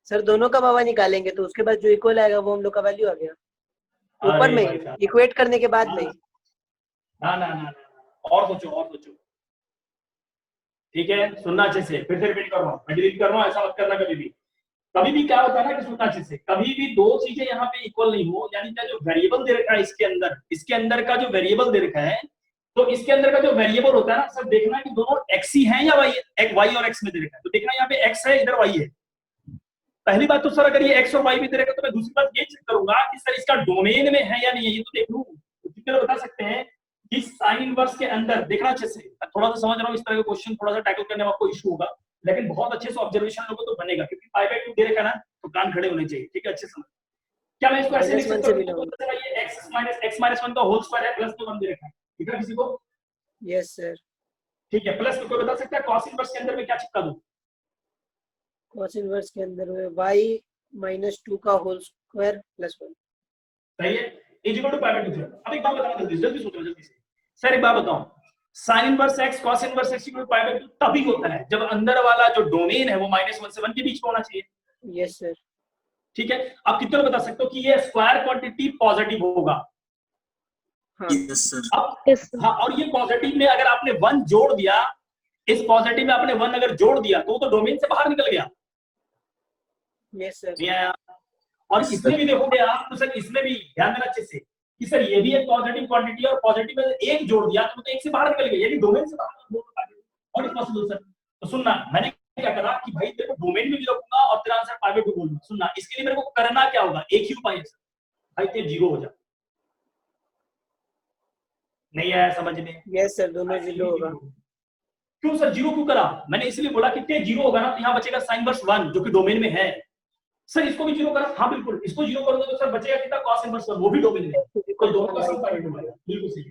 सर दोनों का बाबा निकालेंगे तो उसके बाद जो इक्वल आएगा वो हम लोग का वैल्यू आ गया ऊपर में, इक्वेट करने के बाद में। ना ना ना, और सोचो, और सोचो। ठीक है, सुनना अच्छे से, फिर से रिपीट कर रहा हूँ, मैं डिलीट कर रहा हूँ, ऐसा मत करना कभी भी। कभी भी क्या होता है ना कि सुनना अच्छे से, कभी भी दो चीजें यहाँ पे इक्वल नहीं हो, यानी कि जो वेरिएबल दे रखा है इसके अंदर का जो वेरिएबल दे रखा है, तो इसके अंदर का जो वेरिएबल होता है ना सर, देखना कि दोनों x ही हैं या y और x में दे रखा है, तो देखना यहाँ पे x है, इधर y है। पहली बात तो सर अगर ये x और y भी दे रखा है तो मैं दूसरी बात ये चेक करूंगा कि सर इसका डोमेन में है या नहीं है, ये तो देख लूं। तो कितने बता सकते हैं कि साइन इनवर्स के अंदर, देखना अच्छे से, थोड़ा सा समझ रहा हूँ इस तरह के क्वेश्चन थोड़ा सा टैकल करने में आपको इश्यू होगा, लेकिन बहुत अच्छे से ऑब्जर्वेशन लोगों तो बनेगा, क्योंकि पाई बाय 2 दे रखा है ना, तो कान खड़े होने चाहिए। ठीक है, अच्छे समझ। क्या मैं इसको ऐसे लिख सकता हूं कि ये x माइनस 1 का होल स्क्वायर है, प्लस में 1 दे रखा है, ठीक है किसी को? Yes sir. ठीक है, प्लस में कोई बता सकता है cos इनवर्स के अंदर में क्या चिपका दूं? cos इनवर्स के अंदर में y माइनस 2 का होल स्क्वायर प्लस 1, सही है, इक्वल टू पाई बाय 2। अब एक बात बताओ, जल्दी जल्दी सोचो, जल्दी से सर एक बात बताओ, sin inverse x cos inverse x equal to pi by 2 तभी होता है जब अंदर वाला जो डोमेन है वो -1 से 1 के बीच में होना चाहिए। Yes sir. ठीक है, आप कितने बता सकते हो कि ये स्क्वायर क्वांटिटी पॉजिटिव होगा? Yes sir. अब हाँ, और ये पॉजिटिव में अगर आपने 1 जोड़ दिया, इस पॉजिटिव में आपने 1 अगर जोड़ दिया तो डोमेन से बाहर निकल गया। Yes sir. नहीं आया। और इसमें भी देखोगे आप तो सर, इसमें भी ध्यान देना अच्छे से कि सर ये भी एक पॉजिटिव क्वांटिटी है, और पॉजिटिव में एक जोड़ दिया तो एक से बाहर निकल गया, यानी डोमेन से बाहर। और इम्पॉसिबल सर। तो सुनना, मैंने क्या करा कि भाई तेरे को डोमेन में भी रखूंगा और तेरा आंसर पाई बाय 2 बोलूंगा। सुनना, इसके लिए मेरे को करना क्या होगा, एक ही उपाय है सर, भाई ते 0 हो जा। नहीं आया समझ में? यस सर, दोनों 0 होगा। क्यों सर 0 क्यों करा? मैंने इसलिए बोला कि ते 0 होगा ना, तो यहाँ बचेगा sin इनवर्स 1 जो कि डोमेन में है। सर इसको भी 0 करा, हाँ बिल्कुल, इसको 0 करोगे तो सर बचेगा कितना, cos इनवर्स 1, वो भी डोमेन में है, तो दोनों का सम पाई बाय 2 आएगा। बिल्कुल सही।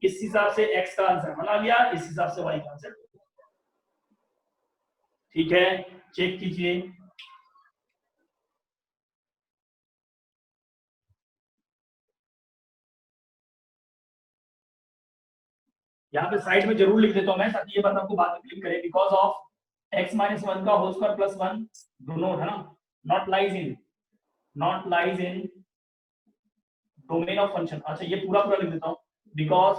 इस हिसाब से x का आंसर बना गया, इस हिसाब से y का आंसर। ठीक है, चेक कीजिए। यहाँ पे साइड में जरूर लिख देता हूँ मैं, ताकि ये बात आपको बाद में क्लिक करे। बिकॉज ऑफ x माइनस 1 का whole square plus 1 do not, है ना, not lies in domain of function. अच्छा ये पूरा पूरा लिख देता हूँ। बिकॉज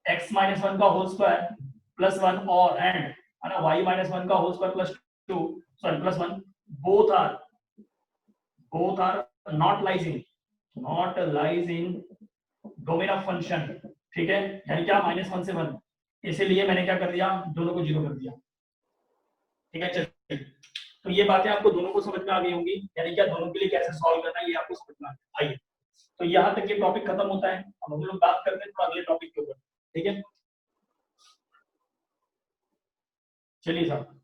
x माइनस 1 का होल स्क्वायर प्लस 1 और एंड, है ना, y माइनस 1 का whole square plus 2 sorry plus 1 both are not lies in domain of function. ठीक है, यानी क्या, -1 से 1, इसीलिए मैंने क्या कर दिया, दोनों को 0 कर दिया। ठीक है, चलिए, तो ये बातें आपको दोनों को समझ में आ गई होंगी, यानी क्या दोनों के लिए कैसे सॉल्व करना है ये आपको समझ में आ गया। आइए, तो यहाँ तक ये टॉपिक खत्म होता है। अब हम लोग बात करते हैं तो अगले टॉपिक के ऊपर। ठीक है, चलिए साहब,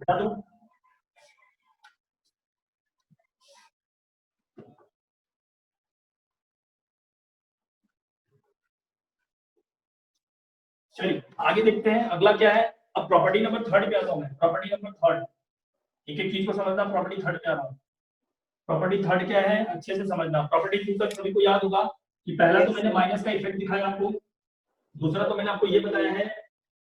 बता दूं। चलिए आगे देखते हैं, अगला क्या है। अब प्रॉपर्टी नंबर 3 पे आता हूं मैं। प्रॉपर्टी नंबर 3, एक एक चीज को समझना। प्रॉपर्टी 3 पे आ रहा हूं। प्रॉपर्टी 3 क्या है, अच्छे से समझना। प्रॉपर्टी 2 तक सभी को याद होगा कि पहला तो मैंने माइनस का इफेक्ट दिखाया आपको, दूसरा तो मैंने आपको ये बताया है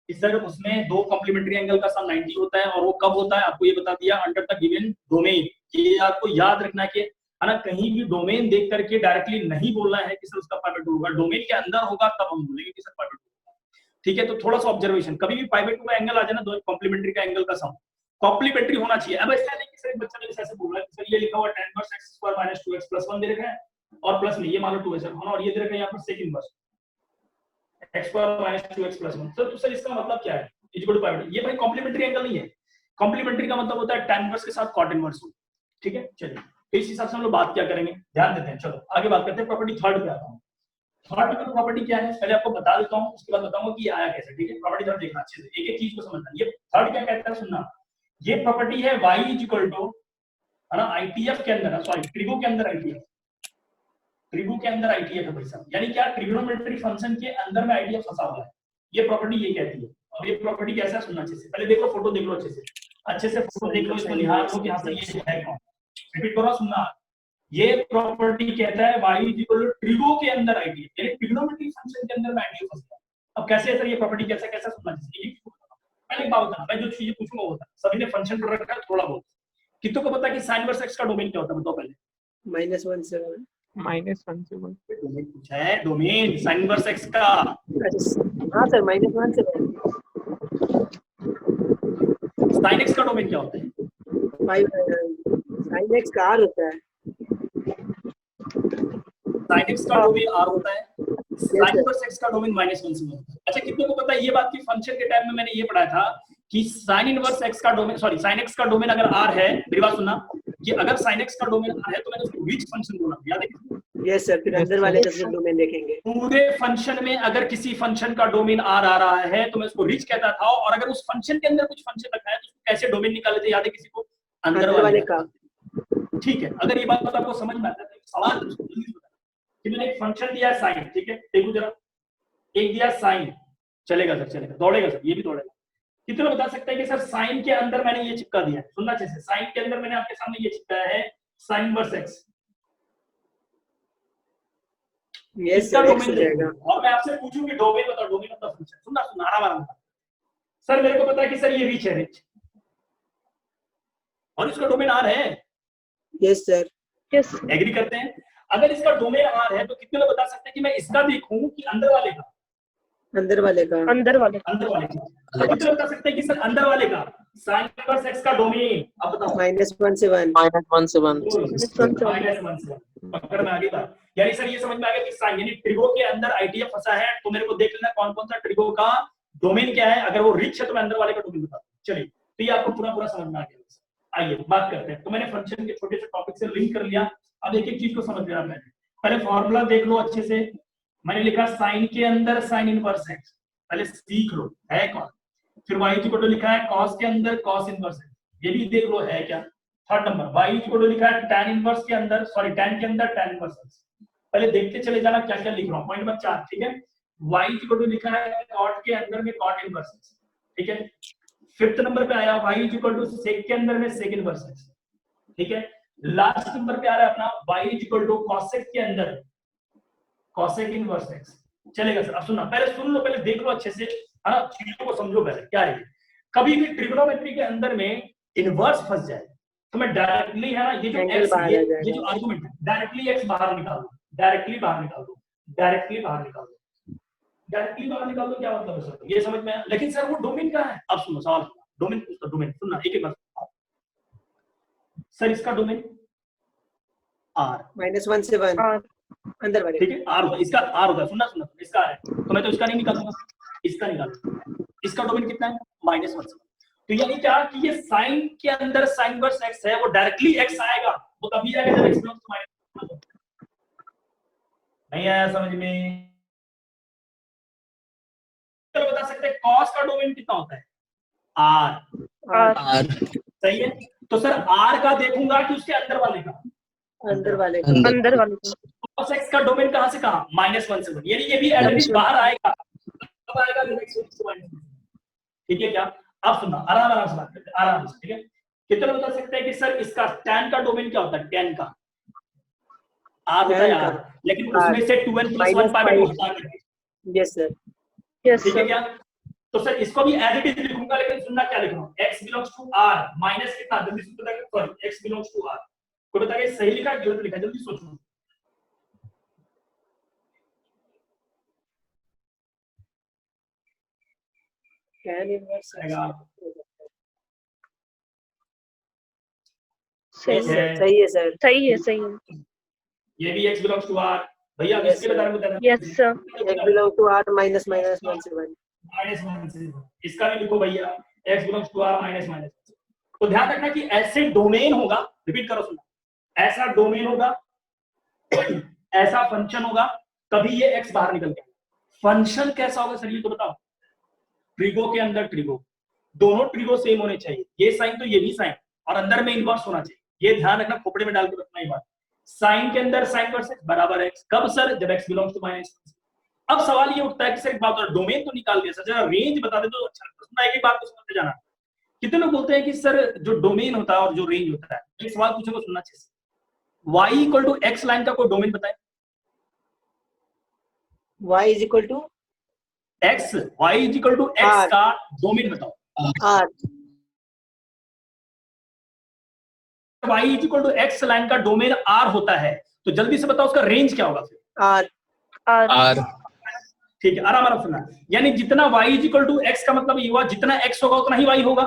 कि सर उसमें दो कॉम्प्लीमेंट्री एंगल का सम 90 होता है, और वो कब होता है आपको ये बता दिया, अंडर द गिवन डोमेन। ये आपको याद रखना है कि, है ना, कहीं भी डोमेन देख करके डायरेक्टली नहीं बोलना है कि सर उसका पाइवट होगा, डोमेन के अंदर होगा तब हम बोलेंगे कि सर पाइवट होगा। ठीक है, तो थोड़ा सा ऑब्जर्वेशन, कभी भी पाइवट का एंगल आ जाए ना, दो कॉम्प्लीमेंट्री का एंगल का सम कॉम्प्लीमेंट्री होना चाहिए। अब ऐसा नहीं कि सर एक बच्चा ने ऐसे बोला कि सर ये लिखा हुआ tan inverse x square minus 2x plus 1 दे रखा है, और प्लस में ये मान लो 2 है सर, और ये दे रखा है यहाँ पर sec inverse x square minus 2x plus 1। तो सर इसका मतलब क्या है, इक्वल टू पाइवट। ये भाई कॉम्प्लीमेंट्री एंगल नहीं है। कॉम्प्लीमेंट्री का मतलब होता है tan इनवर्स के साथ cot इनवर्स हो। ठीक है, चलिए, तो इस हिसाब से हम लोग बात क्या करेंगे, ध्यान देते हैं। चलो आगे बात करते हैं। प्रॉपर्टी 3 पे आता हूँ। 3 नंबर प्रॉपर्टी क्या है पहले आपको बता देता हूँ, उसके बाद बताऊंगा कि आया कैसे। ठीक है, प्रॉपर्टी 3 देखना अच्छे से, एक एक चीज को समझना। ये 3 क्या कहता है सुनना, ये प्रॉपर्टी है y इक्वल टू, है ना, ITF के अंदर, सॉरी ट्रिगो के अंदर ITF, ट्रिगो के अंदर ITF है भाई साहब, यानी क्या, ट्रिगोनोमेट्रिक फंक्शन के अंदर में ITF फंसा हुआ है। ये प्रॉपर्टी ये कहती है। और ये प्रॉपर्टी कैसा सुनना अच्छे से, पहले देखो फोटो देख लो अच्छे से फोटो देख लो, इसको ध्यान दो कि हाँ सर ये है कौन। रिपीट करो, सुनना। ये प्रॉपर्टी कहता है y इक्वल टू ट्रिगो के अंदर ITF, यानी ट्रिगोनोमेट्रिक फंक्शन के अंदर में ITF फंसा है। अब कैसे है सर ये प्रॉपर्टी, कैसा कैसा सुनना चाहिए, पहले एक बात बताना, मैं जो चीजें पूछूंगा वो बता। सभी ने फंक्शन पढ़ रखा है थोड़ा बहुत, कितनों को पता है कि sin इनवर्स x का डोमेन क्या होता है, बताओ पहले। -1 से 1। -1 से 1। डोमेन पूछा है, डोमेन sin इनवर्स x का। हाँ सर, -1 से 1। sin x का डोमेन क्या होता है, sin x का r होता है। sin x का डोमेन r होता है, sin इनवर्स x का डोमेन -1 से 1। अच्छा, कितनों को पता है ये बात कि फंक्शन के टाइम में मैंने ये पढ़ाया था कि sin इनवर्स x का डोमेन, सॉरी sin x का डोमेन अगर r है, मेरी बात सुनना, कि अगर sin x का डोमेन r है तो मैंने उसको रिच फंक्शन बोला, याद है? यस सर, फिर अंदर वाले का डोमेन देखेंगे। पूरे फंक्शन में अगर किसी फंक्शन का डोमेन r आ रहा है तो मैं उसको रिच कहता था, और अगर उस फंक्शन के अंदर कुछ फंक्शन रखा है तो उसको कैसे डोमेन निकाले थे, याद है किसी को, अंदर वाले का। ठीक है, अगर ये बात आपको समझ में आता है तो सवाल कि मैंने एक फंक्शन दिया है sin, ठीक है, देखो जरा, एक दिया sin, चलेगा सर, चलेगा, दौड़ेगा सर, ये भी दौड़ेगा। कितना बता सकते हैं कि सर sin के अंदर मैंने ये चिपका दिया है, सुनना अच्छे से, sin के अंदर मैंने आपके सामने ये चिपकाया है sin inverse x। Yes sir, x हो जाएगा। और मैं आपसे पूछूं कि डोमेन बताओ, डोमेन ऑफ द फंक्शन, सुनना सुनना आराम से। सर मेरे को पता है कि सर ये रिच है, रिच, और इसका डोमेन r है। यस सर, यस एग्री करते हैं? अगर इसका डोमेन r है तो कितने लोग बता सकते हैं कि मैं इसका देखूं कि अंदर वाले का, अंदर वाले का, अंदर वाले अंदर वाले का, तो कितने बता सकते हैं कि सर अंदर वाले का sin इनवर्स x का डोमेन, अब बताओ। -1 से 1। -1 से 1। -1 से 1 पकड़ में आ गई बात, यानी सर ये समझ में आ गया कि sin यानी ट्रिगो के अंदर ITF फंसा है, तो मेरे को देख लेना कौन कौन सा ट्रिगो का डोमेन क्या है, अगर वो रिच है तो मैं अंदर वाले का डोमेन बता दूं। चलिए, तो ये आपको पूरा पूरा समझ में आ गया। आइए बात करते हैं। तो मैंने फंक्शन के छोटे से टॉपिक से लिंक कर लिया, अब एक एक चीज को समझ लिया मैंने। पहले फॉर्मूला देख लो अच्छे से, मैंने लिखा sin के अंदर sin इनवर्स x, पहले सीख लो है कौन। फिर y इक्वल टू लिखा है cos के अंदर cos इनवर्स x, ये भी देख लो है क्या। Third number y equal to लिखा है tan इनवर्स के अंदर, सॉरी tan के अंदर tan इनवर्स x। पहले देखते चले जाना क्या क्या लिख रहा हूं। पॉइंट नंबर 4, ठीक है, y इक्वल टू लिखा है cot के अंदर में cot इनवर्स x, ठीक है। फिफ्थ नंबर पे आया y इक्वल टू sec के अंदर में sec इनवर्स x, ठीक है। लास्ट नंबर पे आ रहा है अपना y इक्वल टू cosec के अंदर cosec इनवर्स x चलेगा सर। अब सुनना, पहले सुन लो, पहले देख लो अच्छे से, है ना, चीजों को समझो पहले क्या है। कभी भी ट्रिग्नोमेट्री के अंदर में इनवर्स फंस जाए तो मैं डायरेक्टली, है ना, ये जो एंगल x, बाहर आ ये जाएगा। जो आर्गुमेंट है, डायरेक्टली x बाहर निकाल दो, डायरेक्टली बाहर निकाल दो, डायरेक्टली बाहर निकाल दो, डायरेक्टली बाहर निकाल दो। क्या मतलब है सर, ये समझ में आया? लेकिन सर वो डोमेन कहाँ है? अब सुनो सवाल, डोमेन पूछता, डोमेन सुनना एक एक बार सर, इसका डोमेन r -1 से 1 R अंदर वाले। ठीक है, r होगा, इसका r होगा, सुनना सुनना, इसका r है तो मैं तो इसका नहीं निकालूंगा, इसका निकालूंगा। इसका डोमेन कितना है? -1 से 1। तो यानी क्या कि ये साइन के अंदर साइन इनवर्स x है, वो डायरेक्टली x आएगा, वो तभी आएगा जब x बिलोंग्स टू -1। नहीं आया समझ में? चलो बता सकते हैं cos का डोमेन कितना होता है? r। R सही है, तो सर r का देखूंगा कि उसके अंदर वाले का, अंदर वाले। अंदर वाले को cos x का डोमेन कहां से कहां? -1 से 1, यानी ये भी एटलीस्ट बाहर आएगा, कब आएगा? जब x बिलोंग्स टू -1। ठीक है क्या? अब सुनना, आराम आराम से बात करते हैं, आराम से, ठीक है। कितना बता सकते हैं कि सर इसका tan का डोमेन क्या होता है? tan का r होता है r, लेकिन उसमें से 2n + 1 पाई को हटा देंगे। Yes sir. यस ठीक है सर क्या? तो सर इसको भी एज इट इज लिखूंगा, लेकिन सुनना क्या लिख रहा हूं, x belongs to r minus कितना, जल्दी से बताइए, sorry x belongs to r को बताइए सही लिखा है गलत लिखा, जल्दी सोचो। tan इनवर्स आएगा। सही ठीक है, सही है सर। सही है सही है ये भी x बिलोंग्स टू r भैया, Yes, इसके sir. बारे में बताना। Yes sir x belong to r -1 से 1। -1 से, इसका भी लिखो भैया, x बिलोंग्स टू r -1। तो ध्यान रखना कि ऐसे डोमेन होगा, रिपीट करो सुनो, ऐसा डोमेन होगा, ऐसा फंक्शन होगा, तभी ये x बाहर निकल गया। फंक्शन कैसा होगा सर, ये तो बताओ। ट्रिगो के अंदर ट्रिगो, दोनों ट्रिगो सेम होने चाहिए, ये साइन तो ये भी साइन, और अंदर में इनवर्स होना चाहिए, ये ध्यान रखना, खोपड़े में डाल के रखना ये बात। साइन के अंदर साइन वर्सेस बराबर x, कब सर? जब x बिलोंग्स टू -1। अब सवाल ये उठता है कि सर एक बात, डोमेन तो निकाल दिया सर, जरा रेंज बता दे तो अच्छा लगता है। एक बात को समझते जाना, कितने लोग बोलते हैं कि सर जो डोमेन होता है और जो रेंज होता है, ये सवाल पूछेगा सुनना अच्छे से, y = x लाइन का कोई डोमेन बताए। y = x, y = x का डोमेन बताओ। r। y = x लाइन का डोमेन r होता है, तो जल्दी से बताओ उसका रेंज क्या होगा फिर? r। ठीक है, आराम आराम सुनना, यानी जितना y = x का मतलब ये हुआ, जितना x होगा उतना ही y होगा।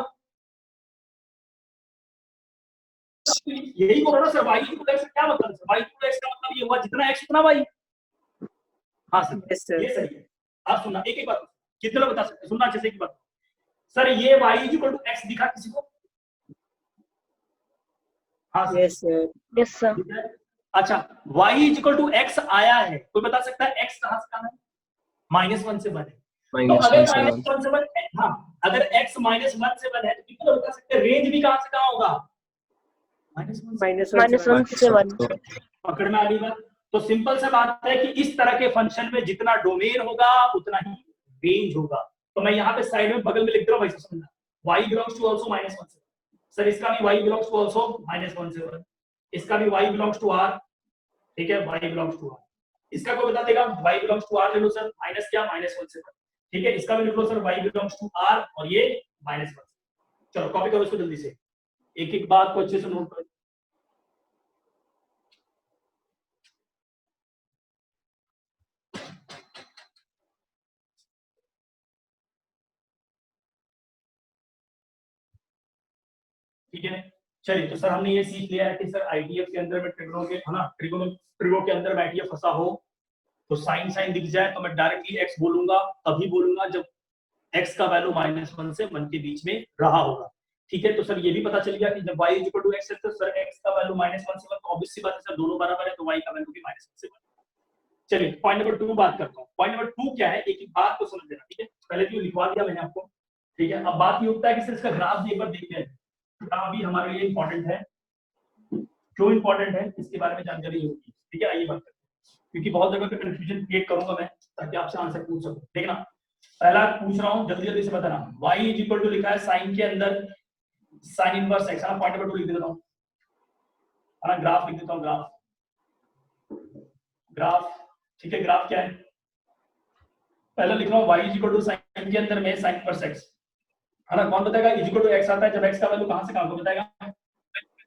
यही बोल रहा ना सर, y = x क्या मतलब है? y = x का मतलब ये हुआ, जितना x उतना y। हाँ सर, Yes, sir. ये सही है। अब सुनना एक एक बात, कितने लोग बता सकते हैं, सुनना अच्छे से एक बात। सर ये y = x दिखा किसी को? हाँ sir, yes sir. Yes sir ठीक है। अच्छा, y = x आया है, कोई बता सकता है x कहां से कहां है? -1 से 1 है। तो अगर -1 से 1 है, हाँ, अगर x -1 से 1 है, तो कितना बता सकते हैं रेंज भी कहां से कहां होगा? -1 से 1 पकड़ में आ गई बात? तो सिंपल सा बात है कि इस तरह के फंक्शन में जितना डोमेन होगा उतना ही रेंज होगा। तो मैं यहाँ पे साइड में बगल में लिख दे रहा हूँ, वैसे समझना, y belongs to also -1 से 1। सर इसका भी y belongs to also -1 से 1, इसका भी y belongs to r, ठीक है, y belongs to r। इसका कोई बता देगा? y belongs to r ले लो सर, माइनस क्या? -1 से 1, ठीक है। इसका भी लिख लो sir, y belongs to r, और ये -1। चलो कॉपी करो इसको जल्दी से, एक एक बात को अच्छे से नोट करो। ठीक है, चलिए, तो सर हमने ये सीख लिया है कि सर आईटीएफ के अंदर में ट्रिगो के, है ना, ट्रिगो के अंदर में आईटीएफ फंसा हो तो साइन साइन दिख जाए तो मैं डायरेक्टली x बोलूंगा, तभी बोलूंगा जब x का वैल्यू -1 से 1 के बीच में रहा होगा। ठीक है, तो सर ये भी पता चल गया कि जब y = x है तो सर x का वैल्यू -1 से 1, तो ऑब्वियस सी बात है सर दोनों बराबर है, तो y का वैल्यू भी -1 से 1। चलिए पॉइंट नंबर 2 बात करता हूँ। पॉइंट नंबर 2 क्या है, एक एक बात को समझ लेना, ठीक है। पहले तो लिखवा दिया मैंने आपको, ठीक है। अब बात ये उठता है कि सर इसका ग्राफ भी एक बार देखते हैं, ग्राफ भी हमारे लिए इंपॉर्टेंट है। क्यों इंपॉर्टेंट है इसके बारे में जानकारी होगी, ठीक है। आइए बात करते हैं, क्योंकि बहुत जगह पे कंफ्यूजन क्रिएट करूंगा मैं ताकि आपसे आंसर पूछ सकूं। देखना, पहला पूछ रहा हूं, जल्दी जल्दी से बताना। y = लिखा है साइन के अंदर sine inverse x, point number 2 लिख देता हूं, ग्राफ लिख देता हूं, ग्राफ ठीक है, ग्राफ क्या है, पहले लिख रहा हूँ y इक्वल टू साइन के अंदर में साइन इनवर्स x, है ना। कौन बताएगा इक्वल टू x आता है जब x का वैल्यू कहां से कहां को बताएगा,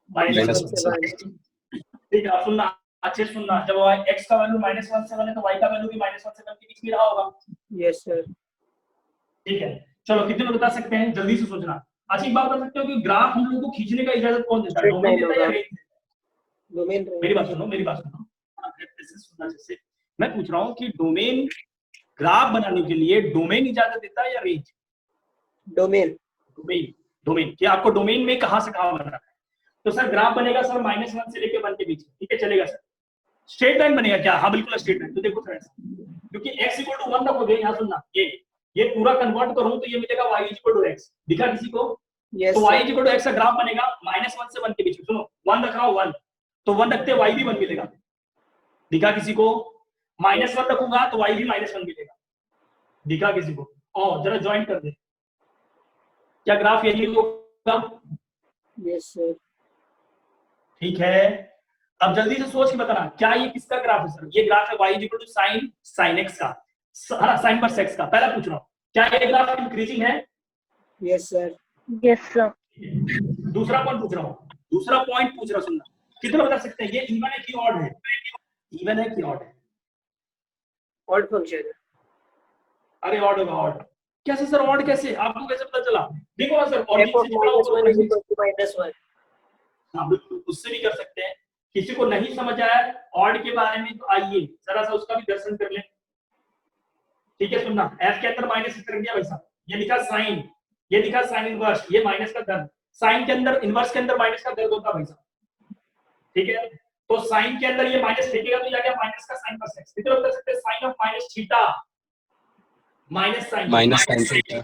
-1 -1 से 1। ठीक है, आप सुनना अच्छे से सुनना, जब x का वैल्यू -1 से 1 है तो y का वैल्यू भी -1 से 1 के बीच में रहा होगा। Yes sir. ठीक है, चलो कितने लोग बता सकते हैं, जल्दी से सोचना। अच्छा एक बात बता सकते हो कि ग्राफ हम लोगों को खींचने का इजाजत कौन देता है, Straight डोमेन line देता है या होगा। रेंज देता है? डोमेन मेरी बात सुनो, मेरी बात सुनो, ऐसे सुनना जैसे मैं पूछ रहा हूँ कि डोमेन ग्राफ बनाने के लिए डोमेन इजाजत देता है या रेंज? डोमेन। डोमेन, डोमेन कि आपको डोमेन में कहां से कहां बनाना है। तो सर ग्राफ बनेगा सर -1 से लेके 1 के बीच, ठीक है चलेगा सर। स्ट्रेट लाइन बनेगा क्या, हाँ बिल्कुल स्ट्रेट लाइन। तो देखो फ्रेंड्स, क्योंकि x इक्वल टू 1 रखोगे, यहाँ सुनना, ये पूरा कन्वर्ट करूं तो ये मिलेगा y इक्वल टू x, दिखा किसी को? यस तो y इक्वल टू x का ग्राफ बनेगा -1 से 1 के बीच में। सुनो 1 रख रहा हूं 1, तो 1 रखते y भी 1 मिलेगा, दिखा किसी को? -1 रखूंगा तो y भी -1 मिलेगा, दिखा किसी को? और जरा ज्वाइन कर दे, क्या ग्राफ यही होगा? Yes sir. ठीक है, अब जल्दी से सोच के बताना क्या ये किसका ग्राफ है सर? ये ग्राफ है y equal to sin x का, sin पर x का। पहला पूछ रहा हूं क्या ये ग्राफ इंक्रीजिंग है? Yes sir. Yes, sir. दूसरा पॉइंट पूछ रहा हूं, दूसरा पॉइंट पूछ रहा हूं, सुनना, कितना बता सकते हैं ये इवन है कि ऑड है? इवन है कि ऑड है? ऑड फंक्शन है। अरे ऑड होगा, ऑड कैसे सर? ऑड कैसे, आपको कैसे पता चला? देखो ना sir, f of -1 is equal to -1। हाँ बिल्कुल, उससे भी कर सकते हैं। किसी को नहीं समझ आया ऑड के बारे में तो आइए जरा सा उसका भी दर्शन कर लें। ठीक है, सुनना, f के अंदर माइनस कर दिया भाई साहब, ये लिखा साइन, ये लिखा साइन इनवर्स, ये माइनस का दर्द, साइन के अंदर इनवर्स के अंदर माइनस का दर्द होता है भाई साहब। ठीक है, तो साइन के अंदर ये माइनस फेंकेगा तो ये आ गया माइनस का साइन पर x। कितना बता सकते हैं sine of minus theta, minus sine theta.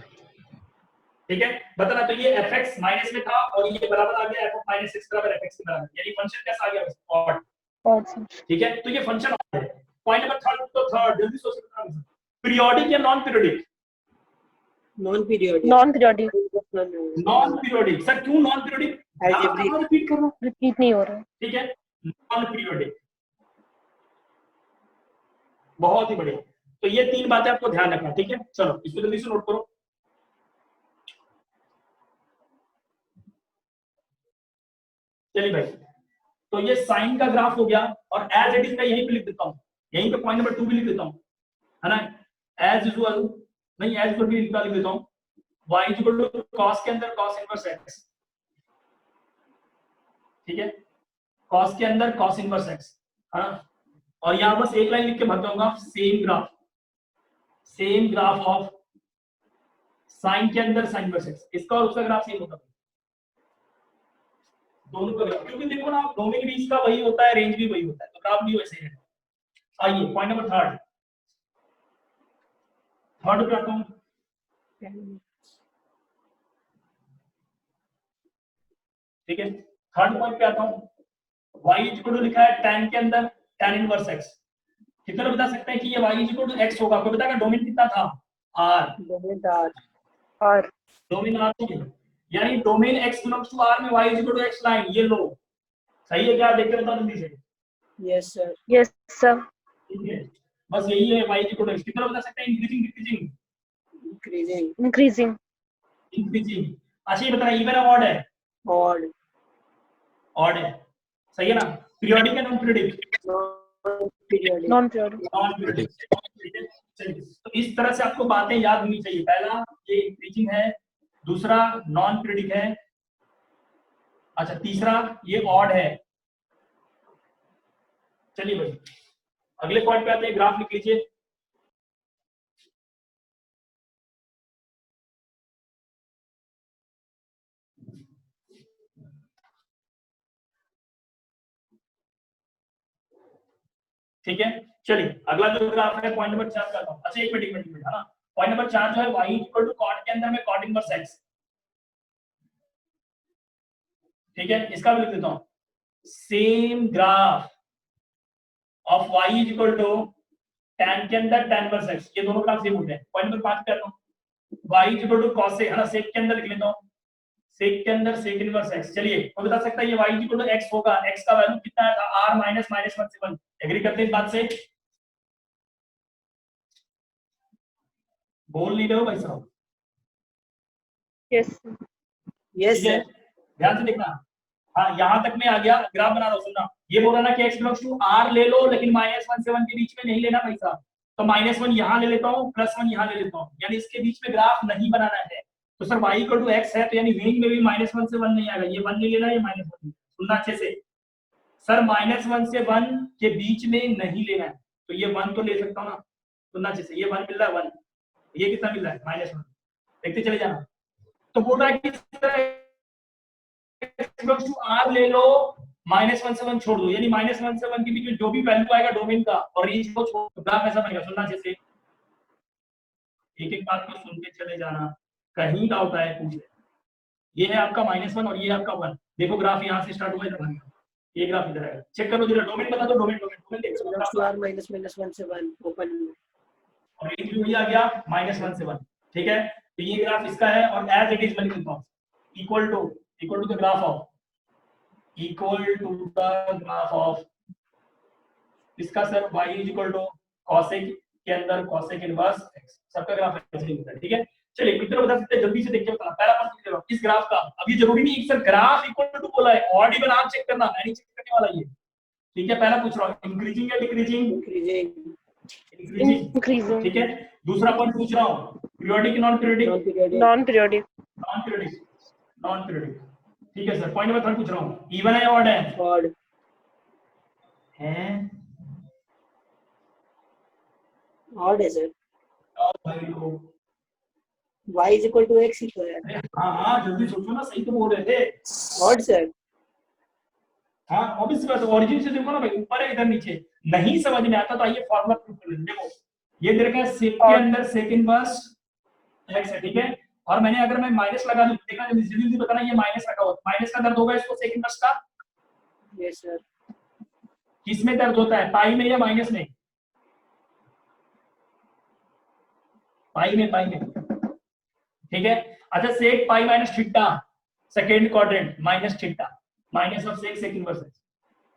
ठीक है, बताना, तो ये fx माइनस में था और ये बराबर आ गया f ऑफ माइनस x बराबर fx के बराबर, यानी फंक्शन कैसा आ गया? ऑड। Odd, sir. ठीक है, तो ये फंक्शन ऑड है। पॉइंट नंबर थर्ड, तो थर्ड जल्दी सोच सकते हैं, पीरियोडिक या non periodic? Non periodic. Non-periodic. Non periodic. Sir क्यों नॉन पीरियोडिक? Algebraic। रिपीट कर रहा हूं, Repeat नहीं हो रहा. ठीक है, नॉन पीरियोडिक, बहुत ही बढ़िया। तो ये तीन बातें आपको ध्यान रखना, ठीक है। चलो इसको जल्दी से नोट करो। चलिए भाई, तो ये साइन का ग्राफ हो गया और एज इट इज मैं यहीं पे लिख देता हूँ, यहीं पे पॉइंट नंबर 2 भी लिख देता हूँ, है ना। एज यूजुअल, नहीं एज यूजुअल भी लिख देता हूँ, y इक्वल टू cos के अंदर cos इनवर्स x, ठीक है, cos के अंदर cos इनवर्स x, है ना। और यहाँ बस एक लाइन लिख के भर दूंगा, सेम ग्राफ ऑफ साइन के अंदर साइन इनवर्स x, इसका और उसका ग्राफ सेम होता है, दोनों का ग्राफ, क्योंकि देखो ना डोमेन भी इसका वही होता है, रेंज भी वही होता है, तो ग्राफ भी वैसे ही है। आइए पॉइंट नंबर थर्ड पे आता हूं। ठीक है, थर्ड पॉइंट पे आता हूं। y इक्वल टू लिखा है tan के अंदर tan इनवर्स x, कितना बता सकते हैं कि ये y इक्वल टू x होगा? कोई बताएगा डोमेन कितना था? r, domain R। R. Domain r है, यानी domain x belongs to r में y equal to x line, ये लो सही है क्या? देख के बता जल्दी से। Yes sir. Yes, sir. ठीक है, बस यही है y इक्वल टू x। कितना बता सकते हैं? Increasing decreasing? Increasing. Increasing. Increasing. अच्छा ये बताना, इवन है ऑड है? ऑड। ऑड है, सही है ना। पीरियोडिक है non periodic? Non periodic. Non-periodic. Non periodic, ठीक है। चलिए, तो इस तरह से आपको बातें याद होनी चाहिए। पहला ये इंक्रीजिंग है, दूसरा नॉन पीरियोडिक है, अच्छा तीसरा ये ऑड है। चलिए भाई अगले पॉइंट पे आते हैं, ग्राफ लिख लीजिए। ठीक है, चलिए अगला जो ग्राफ है पॉइंट नंबर 4 का। अच्छा एक मिनट है ना, पॉइंट नंबर 4 जो है y इक्वल टू cot के अंदर में cot इनवर्स x, ठीक है, इसका भी लिख देता हूं, same graph of y equal to tan के अंदर tan इनवर्स x, ये दोनों ग्राफ सेम होते हैं। पॉइंट नंबर 5 पे आता हूं, y इक्वल टू cos से, है ना, sec के अंदर लिख लेता हूं, sec के अंदर sec इनवर्स x। चलिए कोई बता सकता है ये y इक्वल टू x होगा, x का वैल्यू कितना था? r माइनस 1 से 1। एग्री करते हैं इस बात से? बोल नहीं रहे हो भाई साहब? यस यस ठीक है, सर। ध्यान से देखना। हाँ, यहाँ तक मैं आ गया, ग्राफ बना रहा हूँ, सुनना। ये बोल रहा ना कि x बिलोंग्स टू r ले लो, लेकिन -1 से 1 के बीच में नहीं लेना भाई साहब। तो -1 यहाँ ले लेता हूँ, +1 यहाँ ले लेता हूँ, यानी इसके बीच में ग्राफ नहीं बनाना है। तो sir y equal to x है, तो यानी रेंज में भी -1 से 1 नहीं आएगा, ये 1 नहीं लेना, ये -1। सुनना अच्छे से सर, -1 से 1 के बीच में नहीं लेना है, तो ये 1 तो ले सकता हूँ ना। सुनना अच्छे से, ये 1 मिल रहा है, 1, ये कितना मिल रहा है? -1। देखते चले जाना। तो बोल रहा है कि r ले लो, -1 से 1 छोड़ दो, यानी -1 से 1 के बीच में जो भी वैल्यू आएगा डोमेन का और रेंज को छोड़ दो, ग्राफ ऐसा बनेगा। सुनना अच्छे से, एक एक बात को सुन के चले जाना, कहीं डाउट आए पूछ ले। ये है आपका -1 और ये है आपका 1। देखो ग्राफ यहाँ से स्टार्ट हुआ इधर बनेगा, ये ग्राफ इधर आएगा। चेक करो जरा, डोमेन बता दो, डोमेन देखो बिलोंग्स टू r -1 से 1 ओपन में, और रेंज भी वही आ गया -1 से 1। ठीक है, तो ये ग्राफ इसका है और एज इट इज मैं लिख देता हूं, equal to the graph of इसका sir y is equal to cosec के अंदर cosec इनवर्स x, सबका ग्राफ ऐसे लिखता है। ठीक है, चलिए मित्रों बता सकते हैं, जल्दी से देख के बताना। पहला पार्ट लिख रहा हूं इस ग्राफ का। अब ये जरूरी नहीं सर ग्राफ इक्वल टू बोला है, ऑड इवन आप चेक करना, मैं नहीं चेक करने वाला ये। ठीक है, पहला पूछ रहा हूं इंक्रीजिंग या डिक्रीजिंग? इंक्रीजिंग, इंक्रीजिंग, ठीक है, दूसरा पॉइंट पूछ रहा हूं periodic non periodic? Non periodic, non periodic. ठीक है सर, पॉइंट नंबर 3 पूछ रहा हूं इवन है या ऑड है? ऑड है, ऑड है सर। और भाई लोग y is equal to x ही तो है। हाँ जल्दी सोचो ना, सही तो बोल रहे थे। Odd sir. हाँ ऑब्वियस बात है, ओरिजिन से देखो ना भाई, ऊपर है इधर नीचे। नहीं समझ में आता तो आइए फॉर्मूला प्रूव कर लेते हैं। देखो ये दे रखा है सेक के अंदर सेक इनवर्स x है। ठीक है, और मैंने अगर मैं माइनस लगा दूं, देखना जल्दी बताना, ये माइनस लगा हुआ, माइनस का दर्द होगा इसको सेक इनवर्स का? Yes sir. किस में दर्द होता है, पाई में या माइनस में? पाई में। ठीक है, अच्छा sec pi minus theta, second quadrant minus theta, minus of sec sec inverse x।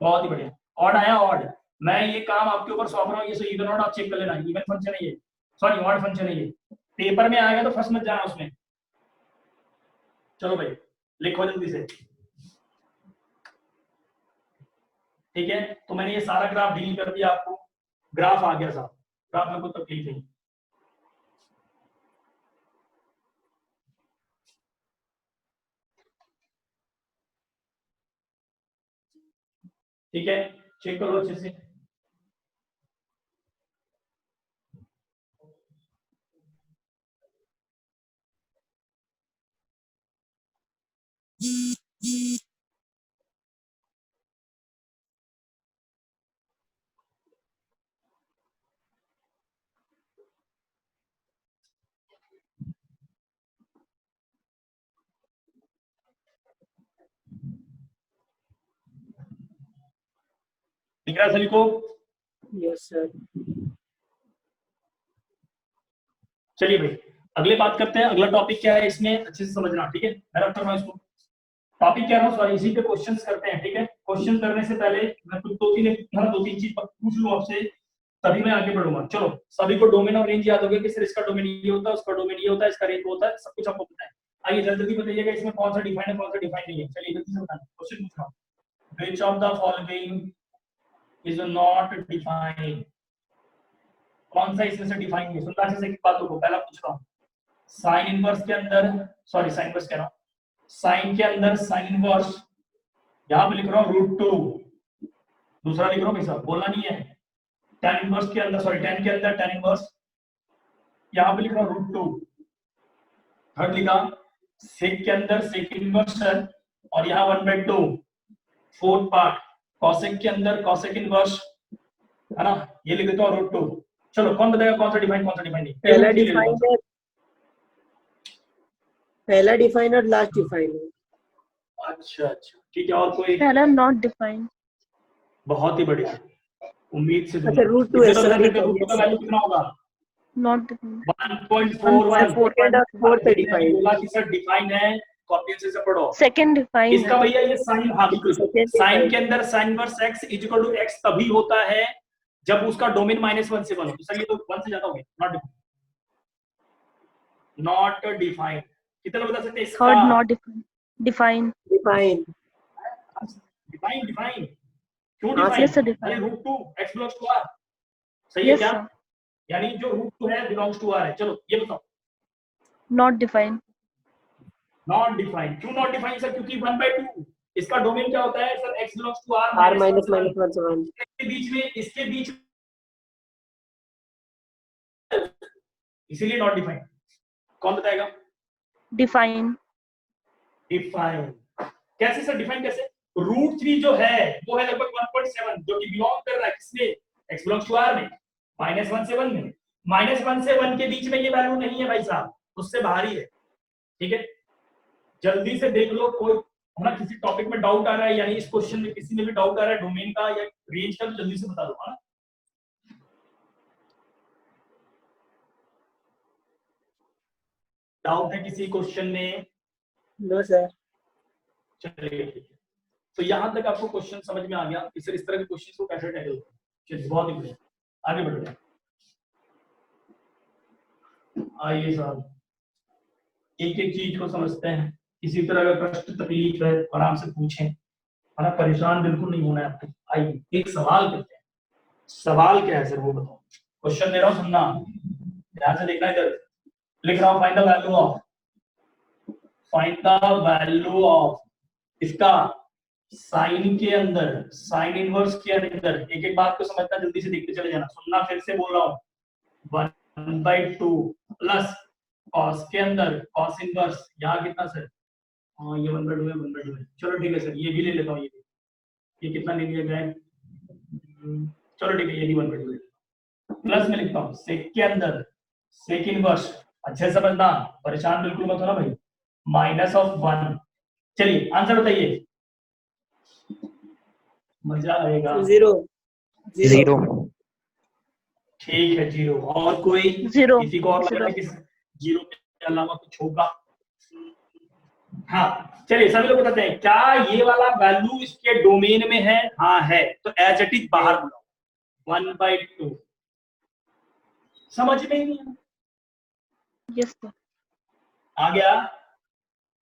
बहुत ही बढ़िया, ऑड आया ऑड। मैं ये काम आपके ऊपर सौंप रहा हूँ, ये सो इवन ऑड आप चेक कर लेना, इवन फंक्शन है ये, सॉरी ऑड फंक्शन है ये। पेपर में आएगा तो फंस मत जाना उसमें। चलो भाई लिखो जल्दी से। ठीक है, तो मैंने ये सारा ग्राफ डील कर दिया आपको, ग्राफ आ गया साहब, ग्राफ में कोई तकलीफ नहीं। ठीक है, चेक करो अच्छे से। दिख रहा है सभी को? Yes sir. चलिए भाई अगले बात करते हैं। अगला टॉपिक क्या है इसमें अच्छे से समझना। ठीक है, मैं रखता हूं इसको, टॉपिक क्या है सॉरी, इसी पे क्वेश्चंस करते हैं। ठीक है, क्वेश्चन करने से पहले मैं कुछ दो तीन चीज पूछ लूं आपसे, तभी मैं आगे बढ़ूंगा। चलो सभी को डोमेन और रेंज याद हो गया कि सर इसका डोमेन ये होता है, उसका डोमेन ये होता है, इसका रेंज होता है, सब कुछ आपको पता है। आइए जल्दी बताइएगा इसमें कौन सा डिफाइन है, कौन सा डिफाइन नहीं है। चलिए जल्दी से बताना, क्वेश्चन पूछ रहा हूं, which of the following is not defined? कौन सा इसमें से डिफाइन नहीं है? सुनना अच्छे से बातों को। पहला पूछ रहा हूं साइन इनवर्स के अंदर, सॉरी साइन इनवर्स कह रहा हूं, साइन के अंदर साइन इनवर्स, यहां पे लिख रहा हूं √2, दूसरा लिख रहा हूं भाई साहब, बोलना नहीं है। tan इनवर्स के अंदर, सॉरी tan के अंदर tan इनवर्स, यहां पे लिख रहा हूं √2। थर्ड लिखा sec के अंदर sec इनवर्स है, और यहां 1/2। फोर्थ पार्ट cosec के अंदर cosec इनवर्स है ना, ये लिख देता हूं √2। चलो कौन बताएगा कौन सा डिफाइन कौन सा डिफाइन नहीं? पहला डिफाइन और लास्ट डिफाइन है। अच्छा अच्छा ठीक है, और कोई? पहला नॉट डिफाइंड। बहुत ही बढ़िया, उम्मीद से अच्छा √2 है सर, √2 का वैल्यू कितना होगा? Not defined 1.41। सेकंड और फोर्थ डिफाइन। बोला कि सर डिफाइन है, कॉपी से पढ़ो। सेकंड डिफाइंड इसका भैया ये साइन, हाँ बिल्कुल, Second साइन define। के अंदर sine inverse x equal to x तभी होता है जब उसका डोमेन -1 से 1 हो। सर ये तो 1 से ज्यादा हो गया, नॉट डिफाइन। Not defined. कितना बता सकते हैं इसका? Third, not defined. Define. Define define define क्यों हाँ, डिफाइन? yes sir, define. अरे root 2 x belongs to r, सही है Yes क्या? sir. यानी जो रूट 2 है बिलोंग्स टू r है। चलो ये बताओ। Not defined. नॉट डिफाइंड क्यों नॉट डिफाइंड सर? क्योंकि 1/2 इसका डोमेन क्या होता है sir? x belongs to r r minus minus 1 से 1 इसके बीच इसीलिए नॉट डिफाइंड। कौन बताएगा? Define. डिफाइन कैसे सर? डिफाइन कैसे? रूट 3 जो है वो है लगभग 1.7 जो कि बिलोंग कर रहा है किसमें? x बिलोंग्स टू r में, -1 से 1 में। -1 से 1 के बीच में ये वैल्यू नहीं है भाई साहब, उससे बाहर ही है। ठीक है, जल्दी से देख लो। कोई है ना किसी टॉपिक में डाउट आ रहा है, यानी इस क्वेश्चन में किसी में भी डाउट आ रहा है डोमेन का या रेंज का, तो जल्दी से बता दो। हाँ डाउट है किसी क्वेश्चन में? नो सर चलिए ठीक है। तो यहाँ तक आपको क्वेश्चन समझ में आ गया कि सर इस तरह के क्वेश्चन को कैसे टैकल करें। चलिए बहुत ही बढ़िया, आगे बढ़ते हैं। आइए साहब एक एक चीज को समझते हैं। किसी तरह का कष्ट तकलीफ है आराम से पूछें, है ना, परेशान बिल्कुल नहीं होना है आपको। आइए एक सवाल करते हैं। सवाल क्या है सर वो बताओ। क्वेश्चन दे रहा हूँ, सुनना ध्यान से देखना। इधर लिख रहा हूँ फाइंड द वैल्यू ऑफ इसका साइन के अंदर, साइन इनवर्स के अंदर। एक एक बात को समझना, जल्दी से देखते चले जाना। सुनना, फिर से बोल रहा हूँ, 1/2 प्लस कॉस के अंदर कॉस इनवर्स। यहाँ कितना सर? हाँ ये 1/2 है, 1/2 है। चलो ठीक है सर, ये भी ले लेता हूँ। ये कितना ले लिया जाए? चलो ठीक है, ये भी 1/2 प्लस में लिखता हूँ सेक के अंदर सेक इनवर्स। अच्छे से समझना, परेशान बिल्कुल मत होना भाई। -1। चलिए आंसर बताइए, मजा आएगा। 0 0 ठीक है 0। और कोई? 0. किसी को और लग रहा है कि 0 के अलावा कुछ होगा? हाँ चलिए सभी लोग बताते हैं, क्या ये वाला वैल्यू इसके डोमेन में है? हाँ है, तो एज इट इज बाहर बुलाओ 1/2। समझ में ही नहीं आया? Yes sir. आ गया?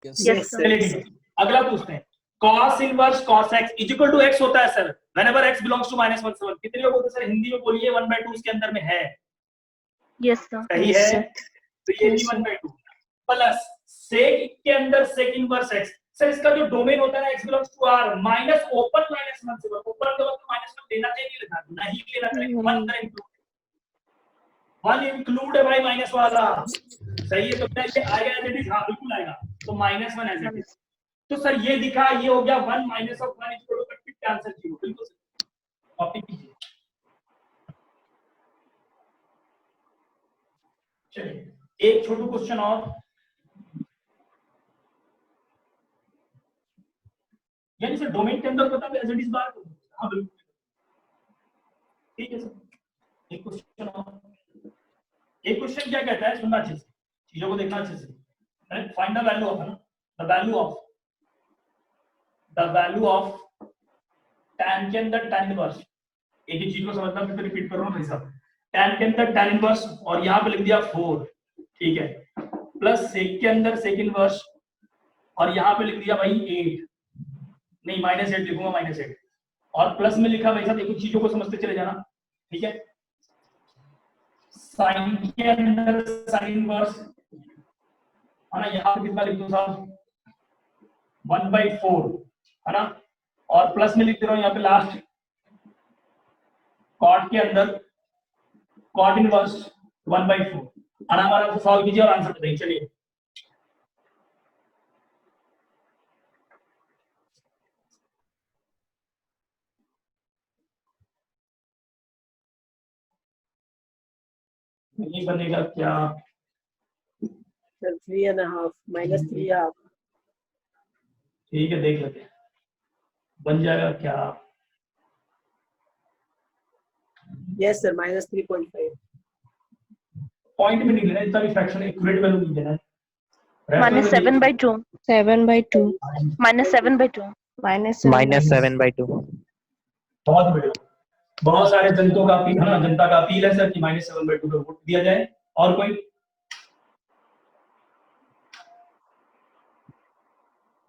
Yes sir. चलिए ठीक है, अगला पूछते हैं। cos inverse cos x equal to x होता है sir whenever x belongs to -1 से 1। कितने लोग बोलते हैं सर हिंदी में? बोलिए 1/2 इसके अंदर में है। Yes sir. सही है, तो ये भी 1/2 प्लस सेक के अंदर सेक इनवर्स x। सर इसका जो डोमेन होता है ना x belongs to r minus open -1 से 1। ओपन का मतलब -1 लेना चाहिए, नहीं लेना चाहिए। 1 इंक्लूड, 1 इंक्लूड है भाई माइनस वाला। सही है, तो क्या ये आएगा एज इट इज? हाँ बिल्कुल आएगा। तो -1 एज इट इज। तो सर ये दिखा, ये हो गया 1 - 1 इक्वल टू फिर आंसर 0। बिल्कुल कॉपी कीजिए। चलिए एक छोटू क्वेश्चन और। यानी सर डोमेन के अंदर पता है एज इट इज बार। हाँ बिल्कुल ठीक है सर। एक क्वेश्चन और। एक क्वेश्चन क्या कहता है, सुनना अच्छे से, चीजों को देखना अच्छे से। Find the value of, the value of tan के अंदर tan इनवर्स। एक ही चीज को समझना, फिर रिपीट कर रहा हूं भाई साहब। tan के अंदर tan इनवर्स और यहाँ पे लिख दिया 4, ठीक है, प्लस सेक के अंदर सेक इनवर्स और यहाँ पे लिख दिया भाई 8, नहीं -8 लिखूंगा, -8 और प्लस में लिखा भाई साहब। देखो चीजों को समझते चले जाना, ठीक है। साइन के अंदर साइन इनवर्स है ना, यहाँ पे कितना लिख दो साहब? 1/4 है ना, और प्लस में लिख दे रहा हूँ यहाँ पे लास्ट कॉट के अंदर कॉट इनवर्स 1/4। हमारा सॉल्व कीजिए और आंसर बताइए। चलिए ये बनेगा क्या? सर 3.5 -3.5। ठीक है देख लेते हैं बन जाएगा क्या। Yes sir -3.5। पॉइंट में नहीं लेना, इतना भी फ्रैक्शन एक्यूरेट वैल्यू नहीं देना है। -7/2. 7/2 -7/2. -7/2 बहुत बढ़िया, बहुत सारे जनता का अपील है सर कि -7/2 पे वोट दिया जाए। और कोई?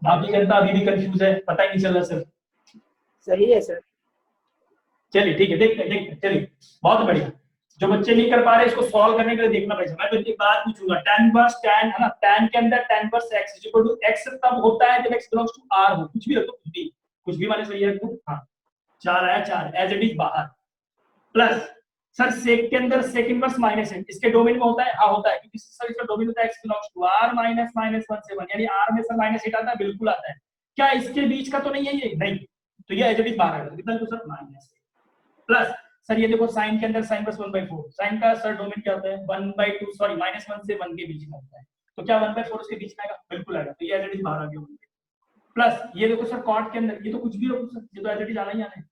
बाकी जनता अभी भी कंफ्यूज है, पता ही नहीं चल रहा सर। सही है सर। चलिए ठीक है, देखते हैं चलिए, बहुत बढ़िया। जो बच्चे नहीं कर पा रहे इसको सॉल्व करने के लिए देखना पड़ेगा। मैं तो एक बात पूछूंगा, tan इनवर्स tan है ना, tan के अंदर tan inverse x equal to x तब होता है जब x बिलोंग्स टू r हो। कुछ भी रखो, कुछ भी माने सही है। हाँ 4 आया, 4 एज इट इज बाहर, प्लस सर सेक के अंदर सेक इनवर्स माइनस है, इसके डोमेन में होता है। हाँ होता है, क्योंकि सर इसका डोमेन होता है x belongs to r minus minus 1 से 1, यानी r में सर माइनस 8 आता है, बिल्कुल आता है। क्या इसके बीच का तो नहीं है ये? नहीं, तो ये एज इट इज बाहर आएगा। कितना तो सर माइनस प्लस सर ये देखो साइन के अंदर साइन प्लस 1/4, साइन का सर डोमेन क्या होता है 1/2, सॉरी -1 से 1 के बीच में होता है, तो क्या 1/4 उसके बीच में आएगा? बिल्कुल आएगा, तो ये एज इट इज बाहर आ गया। प्लस ये देखो सर कॉट के अंदर, ये तो कुछ भी रखो सर, ये तो एज इट इज आना ही आना है।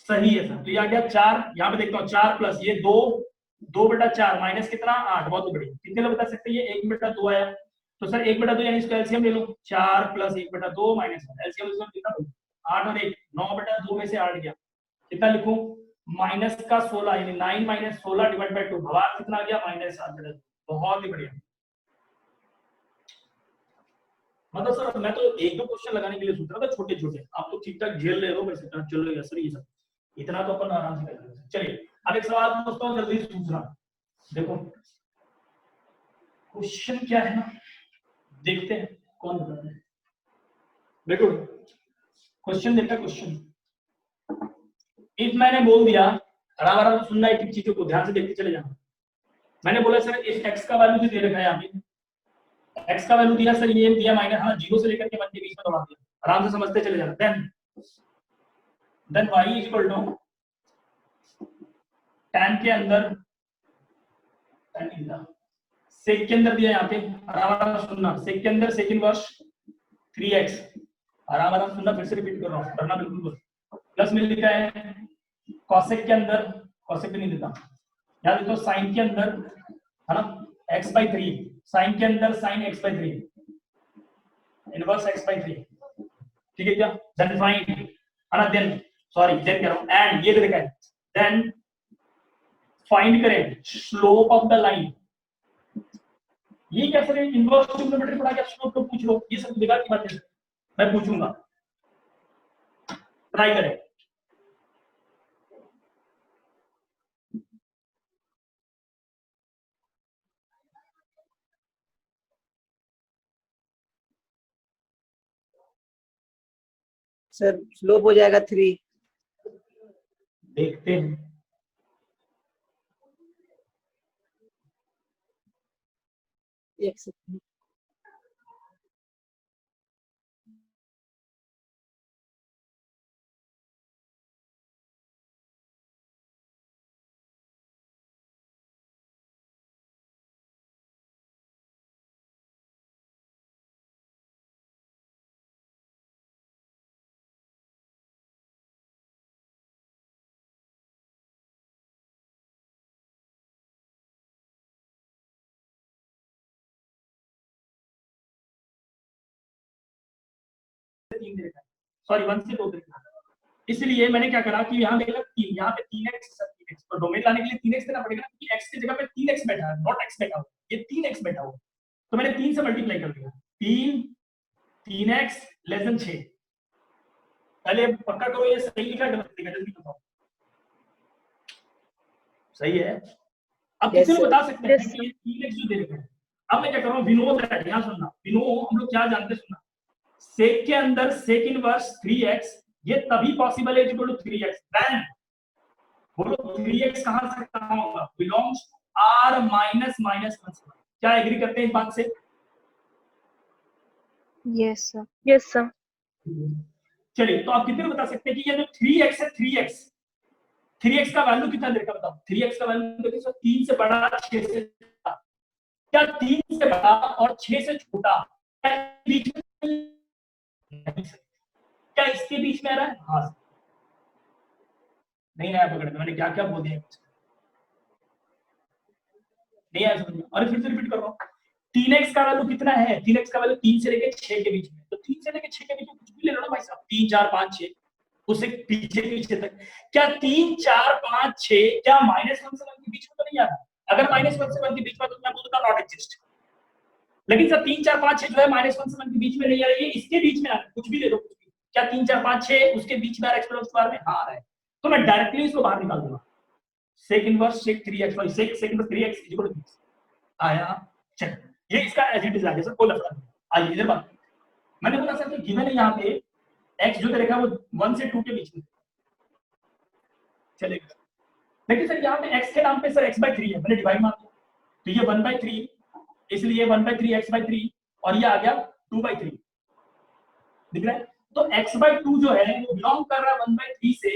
सही है सर, तो ये आ गया 4, यहाँ पे देखता हूँ 4 प्लस ये 2/4 माइनस कितना 8, बहुत बढ़िया। कितने लोग बता सकते हैं? ये 1/2 आया, तो सर 1/2 यानी इसका एलसीएम ले लो, 4 प्लस 1/2 माइनस 1, एलसीएम कितना 8 और 1 9/2 में से 8 गया, कितना लिखूं? माइनस का 16, यानी 9 माइनस 16 डिवाइड बाय 2, भवार कितना आ गया? -7/2। बहुत ही बढ़िया। मतलब सर मैं तो एक दो क्वेश्चन लगाने के लिए सोच रहा था छोटे छोटे, आप तो ठीक ठाक झेल रहे हो वैसे, चलो सर ये सब इतना तो अपन आराम से कर लेंगे। चलिए अब एक सवाल दोस्तों जल्दी से पूछ रहा हूं, देखो क्वेश्चन क्या है ना, देखते हैं कौन बताता है। देखो क्वेश्चन देखा, क्वेश्चन इफ मैंने बोल दिया, आराम आराम से सुनना, एक चीजों को ध्यान से देखते चले जाना। मैंने बोला सर इस x का वैल्यू दे रखा है, यहाँ पे x का वैल्यू दिया सर, ये दिया माइनस, हाँ 0 से लेकर के 1 के बीच में दौड़ा दिया, आराम से समझते चले जाना। Then y equal to tan के अंदर सेक के अंदर दिया, यहाँ पे आराम आराम सुनना, सेक के अंदर सेक इनवर्स 3x, आराम आराम सुनना, फिर से रिपीट कर रहा हूँ, डरना बिल्कुल। प्लस में लिखा है कॉसेक के अंदर, कॉसेक पे नहीं देता, याद रखो साइन के अंदर है ना x/3, साइन के अंदर साइन x/3 इनवर्स x/3, ठीक है क्या? देन फाइंड है ना, देन सॉरी देन कह रहा हूं, एंड ये लिखा है, देन फाइंड करें स्लोप ऑफ द लाइन। ये क्या सर, इनवर्स ट्रिग्नोमेट्री पढ़ा के स्लोप को पूछ लो, ये सब बेकार की बात है, मैं पूछूंगा, ट्राई करें। सर स्लोप हो जाएगा 3, देखते हैं। एक सेकंड, सॉरी 1 से 2 तक, इसलिए मैंने क्या करा कि यहाँ देखा 3, यहाँ पे 3x, तो डोमेन लाने के लिए 3x देना पड़ेगा, क्योंकि x की जगह पे 3x बैठा है, नॉट x बैठा हुआ, ये 3x बैठा हुआ, तो मैंने 3 से मल्टीप्लाई कर दिया, 3x < 6। पहले पक्का करो ये सही लिखा है गलत लिखा, जल्दी बताओ। सही है? अब किसी को बता सकते हैं कि ये 3x जो दे रखा है। अब मैं क्या कर रहा हूँ, विनोद है, ध्यान सुनना, विनोद हम लोग क्या जानते हैं, सुनना, सेक के अंदर सेक इनवर्स 3x, ये तभी पॉसिबल है इक्वल टू 3x, देन बोलो 3x कहां से कहां होगा? Belongs to r minus -1। क्या एग्री करते हैं इस बात से? Yes sir. Yes sir. चलिए तो आप कितने बता सकते हैं कि ये जो 3x है, 3x का वैल्यू कितना देगा बताओ? 3x का वैल्यू देखिए सर, 3 से बड़ा 6 से छोटा, क्या 3 से बड़ा और 6 से छोटा क्या बीच में? क्या इसके बीच में आ रहा है? हाँ, नहीं आया पकड़ में, मैंने क्या क्या बोल दिया, नहीं आया समझ में। और फिर से रिपीट कर रहा हूँ, 3x का वैल्यू कितना है? 3x का वैल्यू 3 से लेकर 6 के बीच में, तो 3 से लेकर 6 के बीच में कुछ भी ले लो ना भाई साहब, 3 4 5 6, उससे पीछे पीछे तक। क्या 3 4 5 6 क्या -1 से 1 के बीच में तो नहीं आ रहा? अगर -1 से 1 के बीच में तो मैं बोलता नॉट एग्जिस्ट, लेकिन सर 3 4 5 6 जो है -1 से 1 के बीच में नहीं आ रही है, इसके बीच में आ रहा है, कुछ भी ले लो कुछ भी। क्या 3 4 5 6 उसके बीच में आ रहा है एक्स प्लस में? हाँ आ रहा है, तो मैं डायरेक्टली इसको बाहर निकाल दूंगा। sec inverse sec 3x sorry sec inverse 3x equal to आया, चेक, ये इसका एज इट इज आ गया सर, कोई लफड़ा नहीं। आइए इधर बात, मैंने बोला सर कि गिवन है यहाँ पे x जो दे रखा है वो 1 से 2 के बीच में चलेगा, लेकिन सर यहाँ पे x के नाम पे सर x/3 है, मैंने डिवाइड मार दिया तो ये 1/3, इसलिए 1/3 x/3 और ये आ गया 2/3, दिख रहा है? तो x/2 जो है वो बिलोंग कर रहा है 1/3 से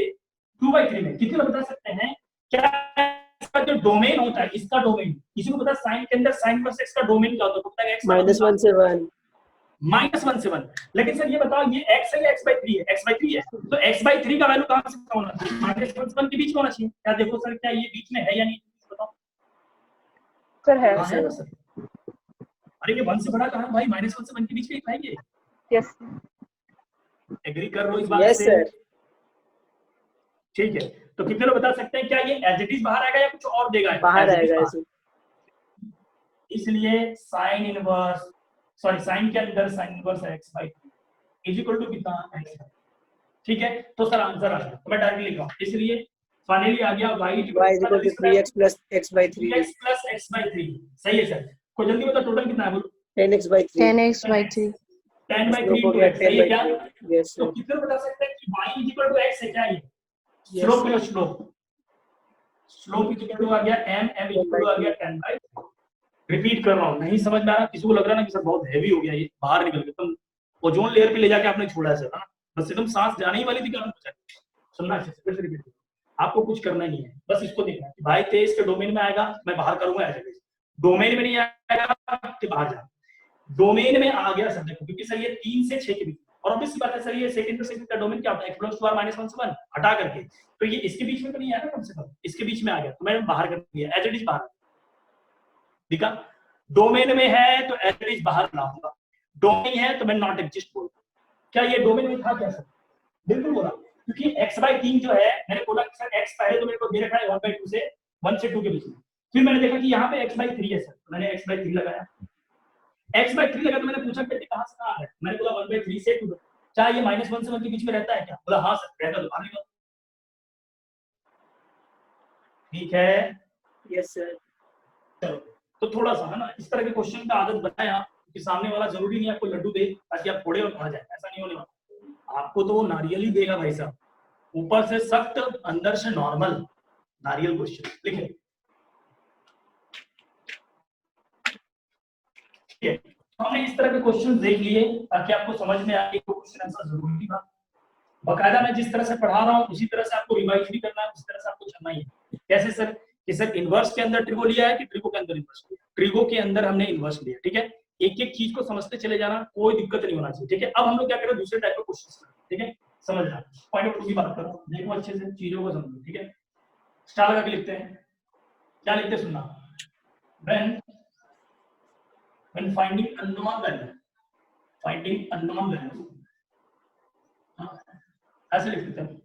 2/3 में। कितने लोग बता सकते हैं क्या इसका जो डोमेन होता है, इसका डोमेन, किसी को पता है साइन के अंदर साइन इनवर्स x का डोमेन क्या होता है? x -1 से 1 -1 से 1। लेकिन सर ये बताओ ये x है या x/3 है? x/3 है, तो x/3 का वैल्यू कहां से होना चाहिए? -1 से 1 के बीच में होना चाहिए। क्या देखो सर क्या ये बीच में है या नहीं, बताओ सर है कहां है सर। सर? अरे ये 1 से बड़ा कहां है भाई? -1 से 1 के बीच में है ये। यस एग्री कर लो इस बात यस से? सर। ठीक है, तो कितने लोग बता सकते हैं क्या ये एज इट इज बाहर आएगा या कुछ और देगा? बाहर As it is आएगा बाहर। इसलिए साइन इनवर्स सॉरी साइन के अंदर sine inverse x/3 is equal to कितना? x। ठीक है, तो सर आंसर आ गया, तो मैं डायरेक्टली लिख रहा हूं, इसलिए फाइनली आ गया y y is equal to 3x plus x/3 3x plus x/3। सही है सर, कोई जल्दी बता टोटल कितना है? बोलो 10x/3 10x/3 10/3 हो into गया x, सही है क्या? 10/3 यस तो सर। कितने लोग बता सकते हैं कि y is equal to x है क्या? ये Yes, स्लोप sir. किलो स्लोप इज इक्वल टू आ गया m इज इक्वल टू आ गया 10/3। रिपीट कर रहा हूं, नहीं समझ में आ रहा, किसी को लग रहा है ना कि सर बहुत हैवी हो गया ये, बाहर निकल के तुम ओजोन लेयर पे ले जाके आपने छोड़ा है सर, है ना? बस एकदम सांस जाने ही वाली थी, क्या कुछ सुनना अच्छे से, फिर से रिपीट करो। आपको कुछ करना नहीं है, बस इसको देखना है कि भाई 23 के डोमेन में आएगा मैं बाहर करूंगा ऐसे, डोमेन में नहीं आएगा कि बाहर जा, डोमेन में आ गया सर देखो, क्योंकि सर ये 3 से 6 के बीच, और ऑब्वियस बात है सर ये सेकंड टू सेकंड का डोमेन क्या होता है? x प्लस 2 r -1 से 1 हटा करके, तो ये इसके बीच में तो नहीं आया ना, कम से कम इसके बीच में आ गया, तो मैंने बाहर कर दिया, एज इट इज बाहर दिखा। डोमेन में है तो एज इट इज बाहर लाऊंगा, डोमेन है तो मैं नॉट एग्जिस्ट बोलूंगा। क्या ये डोमेन में था क्या सर? बिल्कुल बोला, क्योंकि x/3 जो है मैंने बोला कि सर x पहले तो मेरे को दे रखा है 1/2 से 1 से 2 के बीच में, फिर मैंने देखा कि यहाँ पे x/3 है सर, तो मैंने x/3 लगाया, x/3 लगा तो मैंने पूछा बेटे कहां से कहां आ रहा है? मैंने बोला 1/3 से 2। क्या ये -1 से 1 के बीच में रहता है क्या? बोला हाँ सर रहता, तो बाहर निकलो। ठीक है, यस सर। चलो तो थोड़ा सा है ना इस तरह के क्वेश्चन का आदत बनाया कि सामने वाला जरूरी नहीं आपको लड्डू दे ताकि आप फोड़े और खा जाए, ऐसा नहीं होने वाला। आपको तो वो नारियल ही देगा भाई साहब, ऊपर से सख्त अंदर से नॉर्मल नारियल क्वेश्चन लिखे। ठीक है, हमने इस तरह के क्वेश्चन देख लिए ताकि आपको समझ में आए कि क्वेश्चन आंसर जरूरी था। बकायदा मैं जिस तरह से पढ़ा रहा हूँ उसी तरह से आपको रिवाइज भी करना है, उसी तरह से आपको चलना ही है। कैसे सर? कि सर इनवर्स के अंदर ट्रिगो लिया है कि ट्रिगो के अंदर इनवर्स लिया? ट्रिगो के अंदर हमने इनवर्स लिया, ठीक है। एक एक चीज को समझते चले जाना, कोई दिक्कत नहीं होना चाहिए, ठीक है। अब हम लोग क्या करें, दूसरे टाइप के क्वेश्चन करें, ठीक है। समझना, पॉइंट ऑफ व्यू की बात करो, देखो अच्छे से चीजों को समझो, ठीक है। स्टार लगा के लिखते हैं, क्या लिखते हैं सुनना, when finding unknown value, ऐसे लिख देते हैं,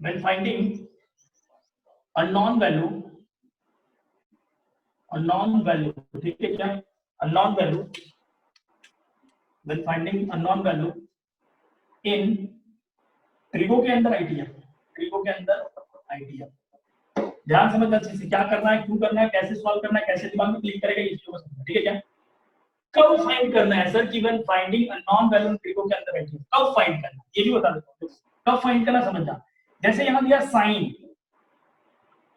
when finding unknown value, ठीक है क्या, unknown value, when finding unknown value in trigo के अंदर आइडिया, ध्यान समझना अच्छे से, क्या करना है, क्यों करना है, कैसे सॉल्व करना है, कैसे दिमाग में क्लिक करेगा, ये चीजों को समझना, ठीक है क्या। कब फाइंड करना है सर, कि when finding a non value trigo के अंदर आइडिया, कब फाइंड करना, ये भी बता देता हूं, कब फाइंड करना समझना। जैसे यहां दिया साइन,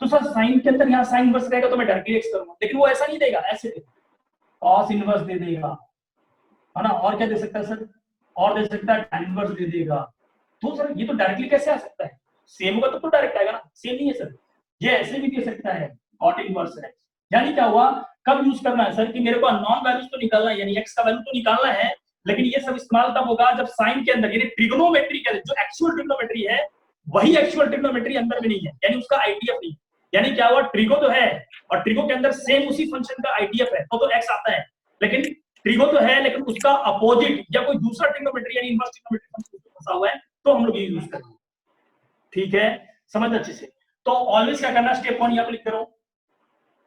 तो सर साइन के अंदर यहाँ साइन इनवर्स रहेगा तो मैं डायरेक्टली एक्स करूंगा, लेकिन वो ऐसा नहीं देगा, ऐसे देगा, कॉस इनवर्स दे देगा, है ना, और क्या दे सकता है सर, और दे सकता है tan इनवर्स दे देगा। तो सर ये तो डायरेक्टली कैसे आ सकता है, सेम होगा तो डायरेक्ट आएगा ना, सेम नहीं है सर, ये ऐसे भी दे सकता है cot इनवर्स है। यानी क्या हुआ, कब यूज करना है सर, कि मेरे को नॉन वैल्यूज तो निकालना है, यानी x का वैल्यू तो निकालना है, लेकिन ये सब इस्तेमाल तब होगा जब साइन के अंदर, यानी ट्रिग्नोमेट्री के जो एक्चुअल ट्रिग्नोमेट्री है वही एक्चुअल ट्रिग्नोमेट्री अंदर में नहीं है, यानी उसका आईटीएफ नहीं। यानी क्या हुआ, ट्रिगो तो है और ट्रिगो के अंदर सेम उसी फंक्शन का आईटीएफ है, तो x आता है, लेकिन ट्रिगो तो है लेकिन उसका अपोजिट या कोई दूसरा ट्रिग्नोमेट्री यानी इनवर्स ट्रिग्नोमेट्री फंसा हुआ है, तो हम लोग ये यूज करेंगे, ठीक है। समझ अच्छे से। तो ऑलवेज क्या करना, स्टेप 1 यहाँ पे लिखते रहो,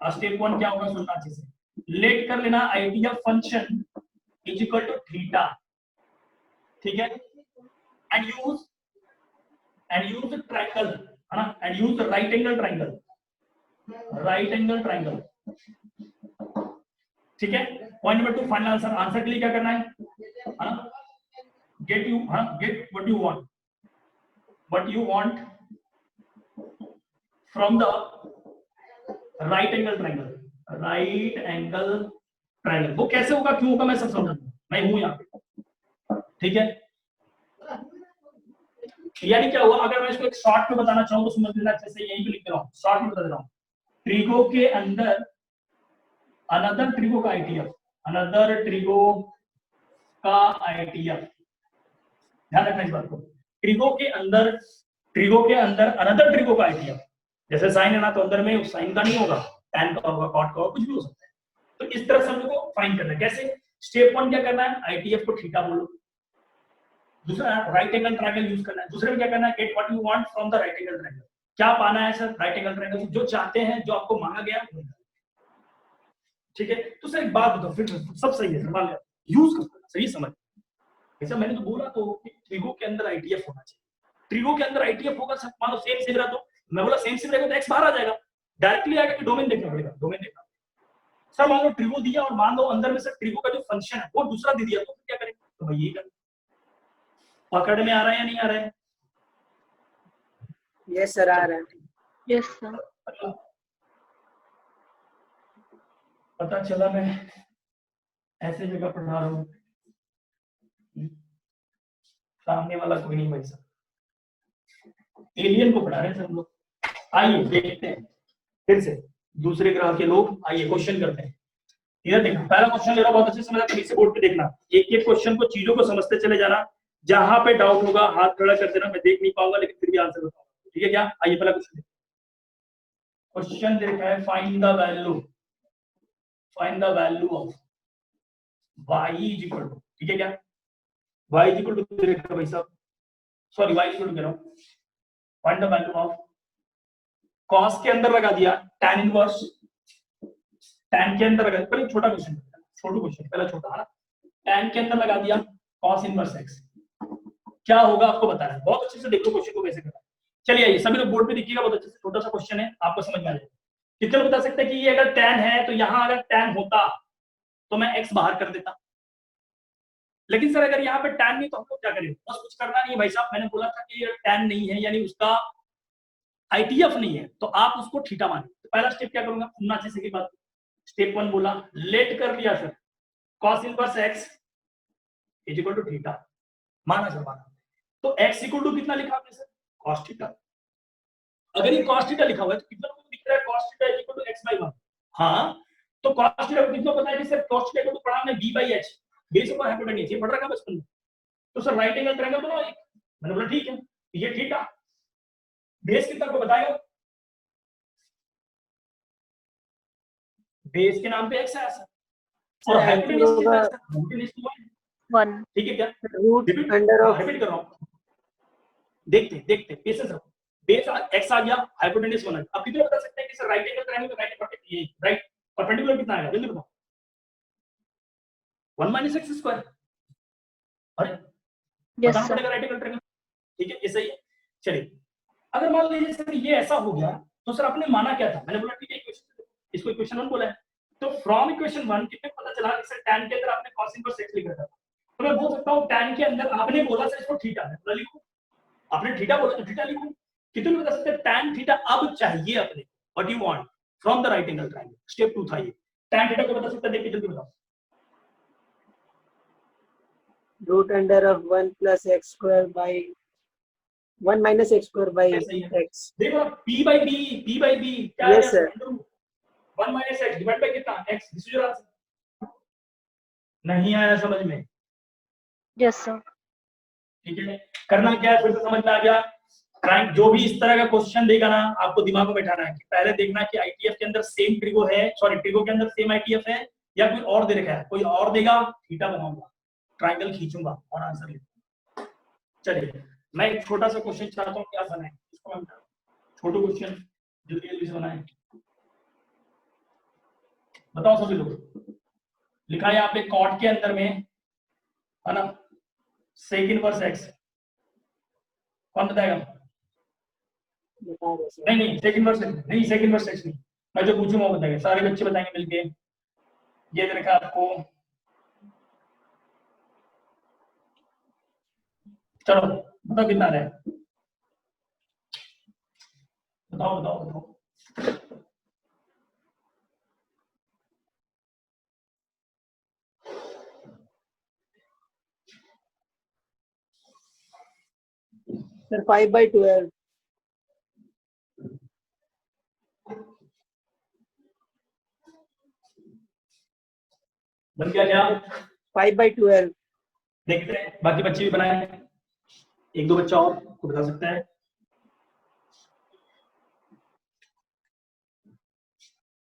स्टेप 1 क्या होगा सुनना अच्छे से, लेट कर लेना idea function is equal to theta, ठीक है, एंड यूज ट्रायंगल, है ना, and use right angle triangle, ठीक है। Point number 2 final answer, answer के लिए क्या करना है ना, get what you want from the right angle triangle. वो कैसे होगा, क्यों होगा, मैं सब समझाऊंगा, मैं हूं यहाँ पे, ठीक है। यानी क्या हुआ, अगर मैं इसको एक शॉर्ट में बताना चाहूँ तो समझ लेना अच्छे से, यहीं पे लिख दे रहा हूँ, शॉर्ट में बता दे रहा हूँ। ट्रिगो के अंदर अनदर ट्रिगो का आइडिया, ध्यान रखना इस बात को। ट्रिगो के अंदर अनदर ट्रिगो का आइडिया, जैसे साइन है ना, तो अंदर में साइन का नहीं होगा, tan का होगा, cot का होगा, कुछ भी हो सकता है। तो इस तरह से हम लोग को फाइंड करना है। कैसे, स्टेप 1 क्या करना है, आईटीएफ को थीटा बोलो, दूसरा राइट एंगल ट्रायंगल यूज करना है, दूसरे में क्या करना है, gate what you want from the right angle triangle. क्या पाना है सर, राइट एंगल ट्रायंगल जो चाहते हैं, जो आपको मांगा गया, ठीक है। तो सर एक बात बताओ, फिर सब सही है, मान लिया, यूज करना सही, समझ ऐसा मैंने तो बोला तो कि ट्रिगो के अंदर आईटीएफ होना चाहिए, ट्रिगो के अंदर आईटीएफ होगा सर, मान लो सेम रहा, तो मैं बोला सेम रहेगा तो एक्स बाहर आ जाएगा, डायरेक्टली आएगा कि डोमेन देखना पड़ेगा, डोमेन देखना। सर मान लो ट्रिगो दिया और मान लो अंदर में सर ट्रिगो का जो फंक्शन है वो दूसरा दे दिया, तो क्या करेंगे, तो भाई ये करें। पकड़ में आ रहा है या नहीं आ रहा है? यस सर, आ रहा है। Yes sir. पता चला मैं ऐसे जगह पढ़ा रहा हूँ, सामने वाला कोई नहीं भाई साहब, एलियन को पढ़ा रहे हैं सर हम लोग। आइए देखते हैं फिर से, दूसरे ग्रह के लोग, आइए क्वेश्चन करते हैं। इधर देखना, पहला क्वेश्चन ले रहा हूं, बहुत अच्छे से समझा, फिर से बोर्ड पे देखना, एक एक क्वेश्चन को, चीजों को समझते चले जाना, जहां पे डाउट होगा हाथ खड़ा कर देना, मैं देख नहीं पाऊंगा लेकिन फिर भी आंसर बताऊंगा, ठीक है क्या। आइए पहला क्वेश्चन देखा है, find the value of y is equal to, ठीक है क्या, y इज इक्वल टू देखा भाई साहब, sorry y is equal to कह रहा हूं, find the value of cos के अंदर लगा दिया tan इनवर्स, tan के अंदर लगा, पहले छोटा क्वेश्चन, पहला छोटा है ना, tan के अंदर लगा दिया cos इनवर्स x, क्या होगा आपको बताना है, बहुत अच्छे से देखो क्वेश्चन को कैसे करना है। चलिए आइए सभी लोग बोर्ड पे देखिएगा, बहुत अच्छे से, छोटा सा क्वेश्चन है, आपको समझ में आ जाएगा। कितने लोग बता सकते हैं कि ये अगर tan है तो यहां अगर tan होता तो मैं x बाहर कर देता, लेकिन सर अगर यहाँ पे tan नहीं तो हमको क्या करें, बस कुछ करना नहीं है भाई साहब, मैंने बोला था कि ये tan नहीं है यानी उसका आईटीएफ नहीं है, तो आप उसको थीटा माने। तो पहला स्टेप क्या करूंगा, सुनना अच्छे से की बात, स्टेप 1 बोला, लेट कर लिया sir, cos inverse x is equal to theta, माना सर, माना, तो x इक्वल टू कितना लिखा आपने सर, cos थीटा। अगर ये cos थीटा लिखा हुआ है तो कितना को दिख रहा है, cos theta is equal to x/1, हां, तो cos थीटा को कितना पता है कि सर cos थीटा को तो पढ़ा हमने b/h, बेस ऑफ हाइपोटेन्यूज, ये पढ़ रखा है बचपन में, तो सर राइट एंगल ट्रायंगल बनाओ एक, मैंने बोला ठीक है, ये थीटा, बेस कितना को बताएगा, बेस के नाम पे x है सर, और हाइपोटेन्यूज कितना है सर, हाइपोटेन्यूज 1। ठीक है क्या, रूट अंडर ऑफ, रिपीट कर रहा हूं, देखते पेशेंस रखो, बेस x आ गया, हाइपोटेन्यूज 1 अब कितने बता सकते हैं कि सर राइट एंगल ट्रायंगल में राइट परपेंडिकुलर कितना आएगा, जल्दी बताओ, 1 - x², अरे यस बताना सर। पड़ेगा राइट एंगल ट्रायंगल, ठीक है, ये सही है। चलिए अगर मान लीजिए सर ये ऐसा हो गया, तो सर आपने माना क्या था, मैंने बोला ठीक है इक्वेशन, इसको इक्वेशन 1 बोला है, तो फ्रॉम इक्वेशन 1 कितने पता चला कि सर tan के अंदर आपने cos इनवर्स x लिखा था, तो मैं बोल सकता हूं tan के अंदर आपने बोला सर इसको थीटा है, बोला लिखो, आपने थीटा बोला तो थीटा लिखो, कितने बता सकते हैं tan थीटा अब चाहिए अपने, what you want from the right angle triangle, step 2 था ये, tan थीटा को बता सकते हैं, देखिए जल्दी बताओ, root under of 1 + x² by 1 - x² by x, देखो p/b क्या Yes, है, sir. 1 - x डिवाइड बाय कितना x, this is your answer, नहीं आया समझ में, यस सर। ठीक है, करना क्या है, फिर से समझ में आ गया, क्राइम जो भी इस तरह का क्वेश्चन देगा ना, आपको दिमाग में बैठाना है कि पहले देखना कि आईटीएफ के अंदर सेम ट्रिगो है, सॉरी ट्रिगो के अंदर सेम आईटीएफ है या कोई और दे रखा है, कोई और देगा थीटा बनाऊंगा, ट्रायंगल खींचूंगा और आंसर लिखूंगा। चलिए मैं एक छोटा सा क्वेश्चन चाहता हूं, क्या बनाए इसको, हम छोटू क्वेश्चन जल्दी जल्दी से बनाए, बताओ सभी लोग। लिखा है यहाँ पे कॉट के अंदर में, है ना, सेक इनवर्स एक्स। कौन बताएगा? बता दो सर। नहीं सेक इनवर्स नहीं, सेक इनवर्स एक्स नहीं, मैं जो पूछूंगा वो बताएंगे, सारे बच्चे बताएंगे मिलके। ये देखा आपको, चलो बताओ कितना है, बताओ बताओ बताओ। सर 5/12 बन गया क्या? 5/12 देखते हैं बाकी बच्चे भी बनाए, एक दो बच्चा और को बता सकता है।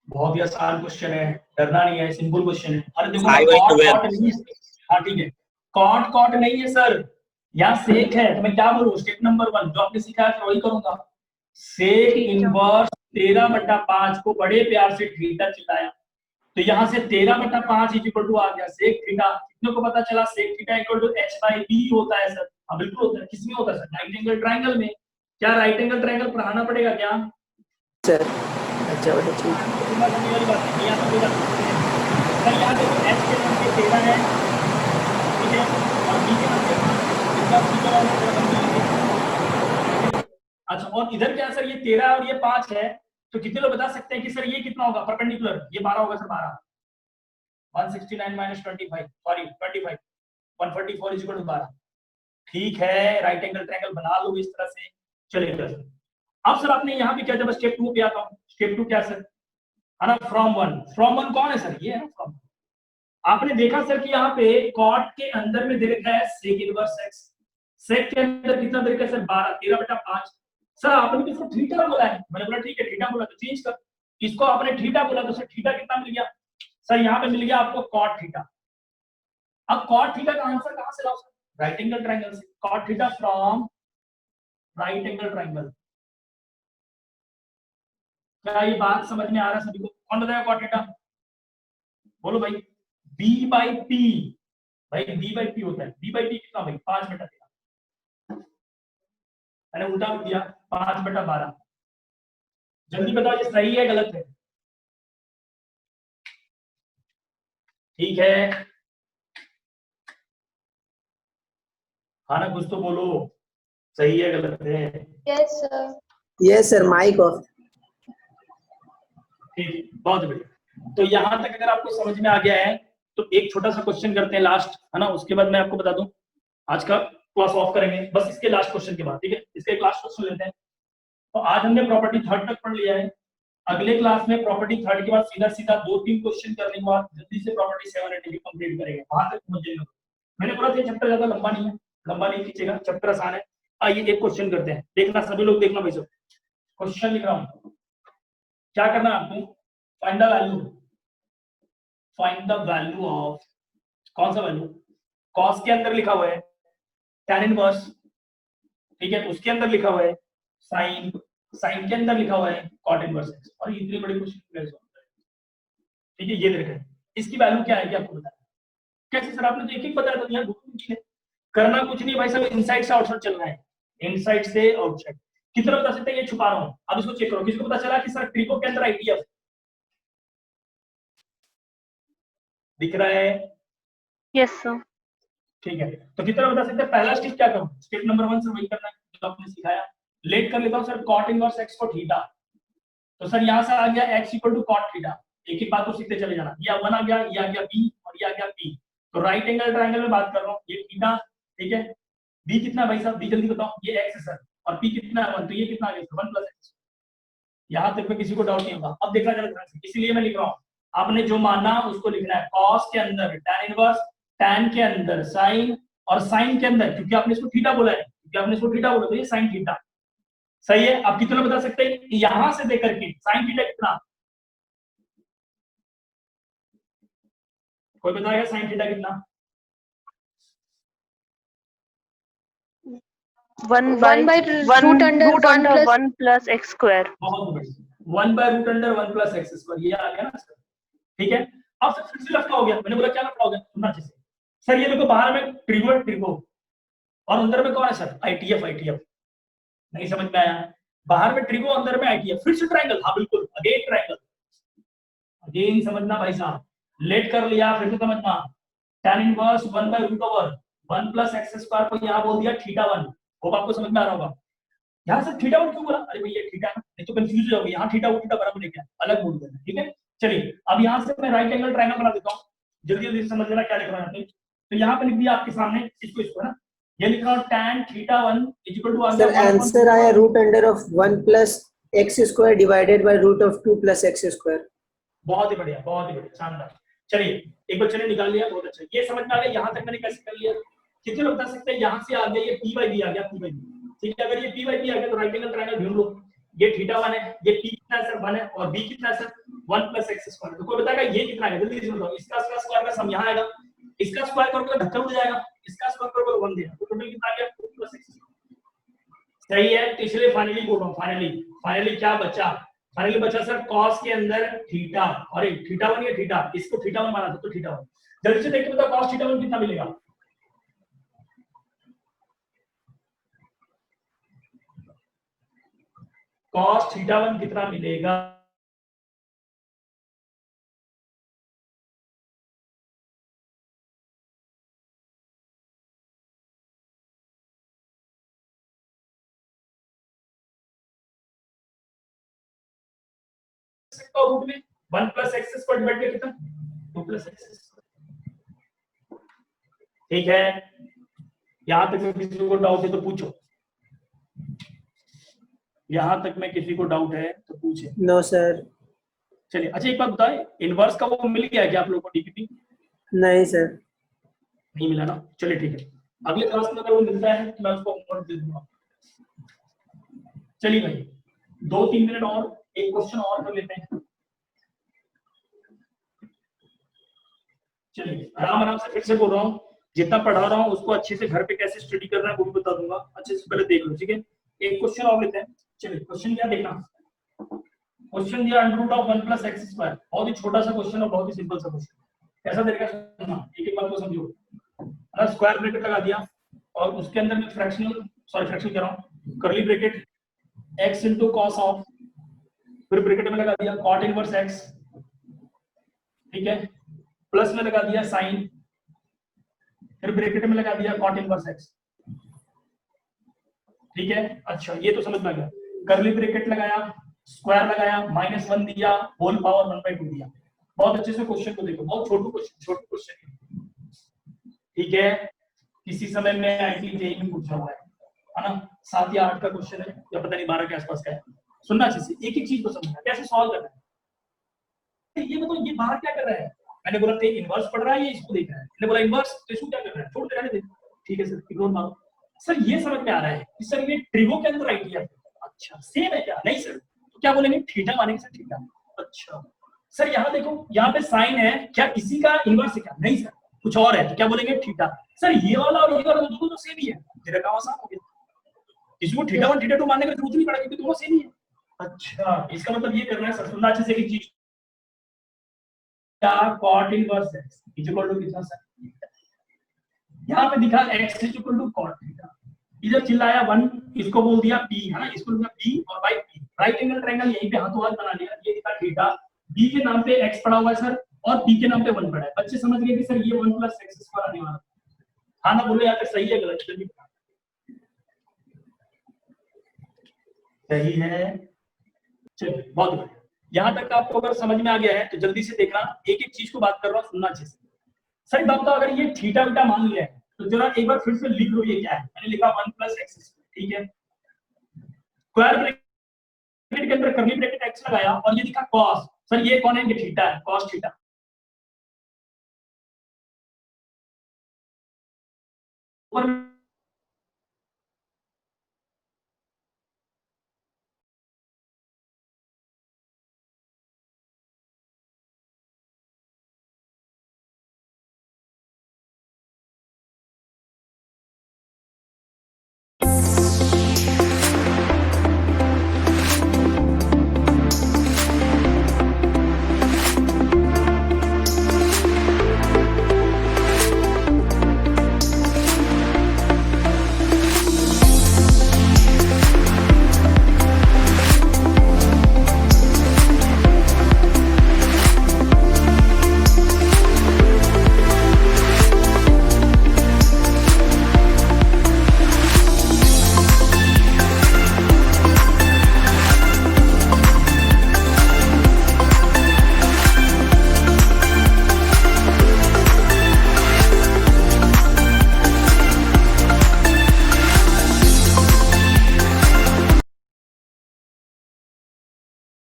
बहुत ही आसान क्वेश्चन है, डरना नहीं है, सिंपल क्वेश्चन है। अरे देखो कॉट नहीं है, हाँ ठीक है, कॉट नहीं है सर, यहाँ सेक है, तो मैं क्या बोलूँ, स्टेप नंबर 1 जो आपने सीखा है वही करूंगा। सेक इनवर्स 13/5 को बड़े प्यार से थीटा चिल्लाया, तो यहाँ से 13/5 इक्वल टू आ गया सेक थीटा। कितने को पता चला sec theta equal to h/b होता है सर? हाँ बिल्कुल होता है। किसमें होता है सर? राइट एंगल ट्रायंगल में। क्या राइट एंगल ट्रायंगल पढ़ाना पड़ेगा क्या सर? अच्छा बेटा ठीक। वाली बात है, यहाँ पे सर यहाँ पे h के मान पे 13 है, ठीक है, और b के मान पे 5 इसका सीधा वाला अच्छा, और इधर क्या सर, ये 13 और ये 5 है, तो कितने लोग बता सकते हैं कि सर ये कितना होगा परपेंडिकुलर? ये 12 होगा सर, 12 169 - 25 सॉरी 25 144 इक्वल टू 12। ठीक है, राइट एंगल ट्रायंगल बना लो इस तरह से, चलेगा सर। अब सर आपने यहाँ पे क्या, जब स्टेप 2 पे आता हूँ, स्टेप 2 क्या सर, है ना, फ्रॉम वन कौन है सर? ये है ना फ्रॉम। आपने देखा सर कि यहाँ पे कॉट के अंदर में दे रखा है सेक इनवर्स एक्स, सेक के अंदर कितना दे रखा है सर? 12, 13/5। सर आपने तो इसको थीटा बोला है, मैंने बोला ठीक है थीटा बोला तो चेंज कर, इसको आपने थीटा बोला तो सर थीटा कितना मिल गया सर? यहाँ पे मिल गया आपको कॉट थीटा। अब कॉट थीटा का आंसर कहां से लाओ सर? राइट एंगल ट्रायंगल से। Cot theta from right angle triangle. क्या ये बात समझ में आ रहा है सभी को? कौन बताएगा कॉट थीटा? बोलो भाई। b/p, भाई b/p होता है। b/p कितना भाई? 5/13। मैंने उल्टा दिया, 5/12। जल्दी बताओ ये सही है गलत है? ठीक है, हाँ ना, कुछ तो बोलो, सही है गलत है? Yes sir, mic off. ठीक, बहुत बढ़िया। तो यहां तक अगर आपको समझ में आ गया है तो एक छोटा सा क्वेश्चन करते हैं लास्ट, है ना, उसके बाद मैं आपको बता दूं आज का क्लास ऑफ करेंगे बस इसके लास्ट क्वेश्चन के बाद, ठीक है? इसका एक लास्ट क्वेश्चन लेते हैं। तो आज हमने प्रॉपर्टी थर्ड तक पढ़ लिया है, अगले क्लास में प्रॉपर्टी थर्ड के बाद सीधा सीधा 2-3 क्वेश्चन करने के बाद जल्दी से प्रॉपर्टी 7 8 कंप्लीट करेंगे, वहां तक पहुंचेंगे। मैंने बोला था चैप्टर ज्यादा लंबा नहीं है, लंबा नहीं खींचेगा, चैप्टर आसान है। आइए एक क्वेश्चन करते हैं, देखना सभी लोग, देखना भाई सब, क्वेश्चन लिख रहा हूं। क्या करना है आपको? Find the value, find the value of, कौन सा वैल्यू? कॉस के अंदर लिखा हुआ है tan इनवर्स, ठीक है, उसके अंदर लिखा हुआ है साइन, साइन के अंदर लिखा हुआ है कॉट इनवर्स एक्स, और इतनी बड़ी क्वेश्चन, ठीक है, ये देखा है। इसकी वैल्यू क्या है आपको बताया कैसे सर? आपने तो एक एक बताया था, यहाँ करना कुछ नहीं भाई साहब, इनसाइड से आउटसाइड चलना है, इनसाइड से आउटसाइड। कितना बता सकते हैं? ये छुपा रहा हूं, अब इसको चेक करो, किसको पता चला कि सर ट्रिको के अंदर आइडिया दिख रहा है? Yes sir. ठीक है, तो कितना बता सकते हैं? पहला स्टेप क्या करूं? स्टेप नंबर 1 से वही करना है जो आपने सिखाया। लेट कर लेता हूं सर कॉट इनवर्स एक्स को थीटा, तो सर यहां से आ गया x equal to cot theta. एक एक बात को सीखते चले जाना, ये 1 आ गया, ये आ गया b और ये आ गया p। तो राइट एंगल ट्रायंगल में बात कर रहा हूं, ये थीटा, ठीक है। b कितना भाई साहब? b जल्दी बताओ, ये x है सर, और p कितना है 1, तो ये कितना आ गया 1 + x। यहां तक में किसी को डाउट नहीं होगा। अब देखना जरा ध्यान से, इसलिए मैं लिख रहा हूं, आपने जो माना उसको लिखना है। cos के अंदर tan इनवर्स, tan के अंदर sin, और sin के अंदर, क्योंकि आपने इसको थीटा बोला है, क्योंकि आपने इसको थीटा बोला तो ये sin थीटा। सही है। अब कितना बता सकते हैं यहां से देकर के sin थीटा कितना? कोई बताएगा sin थीटा कितना? 1/√1 + x²। बहुत बढ़िया, 1/√1 + x², ये आ गया ना सर, ठीक है, अब सर फिर से लफड़ा हो गया। मैंने बोला क्या लफड़ा हो गया, सुनना अच्छे से। सर ये देखो बाहर में ट्रिगो है, ट्रिगो, और अंदर में कौन है सर, आईटीएफ, आईटीएफ। नहीं समझ में आया, बाहर में ट्रिगो अंदर में आईटीएफ, फिर से ट्रायंगल, हाँ बिल्कुल, अगेन ट्रायंगल, अगेन समझना भाई साहब, लेट कर लिया फिर से समझना, tan inverse 1/√1 plus x square को यहाँ बोल दिया θ1, होप आपको समझ में आ रहा होगा। यहाँ से θ1 क्यों बोला, अरे भैया थीटा है, नहीं तो कंफ्यूज हो जाओगे, यहाँ थीटा वो थीटा बराबर लेके अलग बोल देना, ठीक है। चलिए अब यहाँ से मैं राइट एंगल ट्रायंगल बना देता हूँ, जल्दी जल्दी समझ लेना क्या लिख रहा है। तो यहाँ पे लिख दिया आपके सामने, इसको ना, ये लिख रहा हूँ tan θ1 = सर आंसर आया √(1 + x² डिवाइडेड बाय √2 + x²। बहुत ही बढ़िया, बहुत ही बढ़िया, शानदार। चलिए एक बच्चे ने निकाल लिया, बहुत अच्छा, ये समझ में आ गया। यहाँ तक मैंने कैसे कर लिया, कितने लोग बता सकते हैं, यहाँ से आ गया ये p/b आ गया, p/b, ठीक है। अगर ये p/b आ गया तो राइट एंगल ट्रायंगल ढूंढ लो, ये θ1 है, ये p कितना है सर 1 है, और b कितना है सर 1 + x²। तो कोई बताएगा ये कितना है, जल्दी से बताओ। इसका स्क्वायर का सम यहाँ आएगा, इसका स्क्वायर करोगे तो ढक्कन उड़ जाएगा, इसका स्क्वायर करोगे तो 1 देगा, तो टोटल कितना आ गया 2 + x। सही है, तो इसलिए फाइनली बोल रहा हूँ, फाइनली क्या बचा, फाइनली बचा सर cos के अंदर थीटा, और θ1 या थीटा, इसको θ1 माना था तो θ1। जल्दी से देखिए बताओ cos θ1 कितना मिलेगा, cos θ1 कितना मिलेगा, रूट में 1 + x² डिवाइड किया कितना 2 + x², ठीक है। यहां तक में किसी को डाउट है तो पूछो, यहां तक में किसी को डाउट है तो पूछे। No sir. चलिए अच्छा एक बात बताए, इनवर्स का वो मिल गया क्या आप लोगों को डीपीपी? नहीं सर। नहीं मिला ना, चलिए ठीक है, अगले क्लास में अगर वो मिलता है तो मैं उसको होमवर्क दे दूंगा। चलिए भाई 2-3 मिनट और, एक क्वेश्चन और कर लेते हैं। चलिए आराम आराम से फिर से बोल रहा हूँ, जितना पढ़ा रहा हूँ उसको अच्छे से घर पे कैसे स्टडी करना है वो भी बता दूंगा, अच्छे से पहले देख लो, ठीक है। एक क्वेश्चन और लेते हैं। चलिए क्वेश्चन क्या देखना, क्वेश्चन दिया √1 + x², बहुत ही छोटा सा क्वेश्चन और बहुत ही सिंपल सा क्वेश्चन। कैसा देगा सुनना, एक एक बात को समझो। अगर स्क्वायर ब्रैकेट लगा दिया और उसके अंदर में फ्रैक्शन कह रहा हूँ, curly bracket x * cos of, फिर ब्रैकेट में लगा दिया cot इनवर्स x, ठीक है, प्लस में लगा दिया साइन, फिर ब्रैकेट में लगा दिया cot इनवर्स x, ठीक है। अच्छा ये तो समझ में आ गया, कर्ली ब्रैकेट लगाया, स्क्वायर लगाया, -1 दिया, होल पावर 1/2 दिया। बहुत अच्छे से क्वेश्चन को देखो, बहुत छोटू क्वेश्चन, ठीक है। किसी समय में आईटी जेई में पूछा हुआ है ना, 7 या 8 का क्वेश्चन है, या पता नहीं 12 के आसपास का है। सुनना अच्छे से, एक एक चीज को समझना, कैसे सॉल्व करना है। ये मतलब ये बाहर क्या कर रहा है, मैंने बोला थे इनवर्स पढ़ रहा है, ये इसको देख रहा है, मैंने बोला इनवर्स, तो इसको क्या कर रहा है, छोड़ दे, रहने दे, ठीक है सर, इग्नोर मारो। सर ये समझ में आ रहा है कि सर ये ट्रिगो के अंदर आईडिया, अच्छा सेम है क्या, नहीं सर, तो क्या बोलेंगे थीटा मानेंगे सर, थीटा। अच्छा सर यहाँ देखो, यहाँ पे साइन है, क्या इसी का इनवर्स है क्या, नहीं सर, कुछ और है, तो क्या बोलेंगे थीटा। सर ये वाला और ये वाला दोनों तो सेम ही है, तेरा काम आसान हो गया, इसको θ1 θ2 मानने की जरूरत नहीं पड़ेगी क्योंकि दोनों सेम ही है। अच्छा इसका मतलब ये करना है सर, सुनना अच्छे से एक चीज, क्या cot इनवर्स x कितना सर, यहाँ पे दिखा x = cot थीटा, इधर चिल्लाया 1, इसको बोल दिया p, है ना, इसको लिखा p और by p, right angle triangle यहीं पे हाथों हाथ बना लिया, ये दिखा थीटा, b के नाम पे x पड़ा हुआ है सर, और p के नाम पे 1 पड़ा है। बच्चे समझ गए कि सर ये 1 + x² आने वाला है, हाँ ना बोले, यहाँ पे सही है गलत, जल्दी सही है। चलिए बहुत बढ़िया, यहाँ तक आपको अगर समझ में आ गया है तो जल्दी से देखना, एक एक चीज को बात कर रहा हूँ, सुनना अच्छे से। सर बात तो अगर ये थीटा बीटा मान लिया है तो जरा एक बार फिर से लिख लो, ये क्या है, मैंने लिखा 1 + x², ठीक है। स्क्वायर ब्रैकेट के अंदर कर्ली ब्रैकेट x लगाया और ये लिखा cos, सर ये कौन है, ये थीटा है, cos थीटा, ऊपर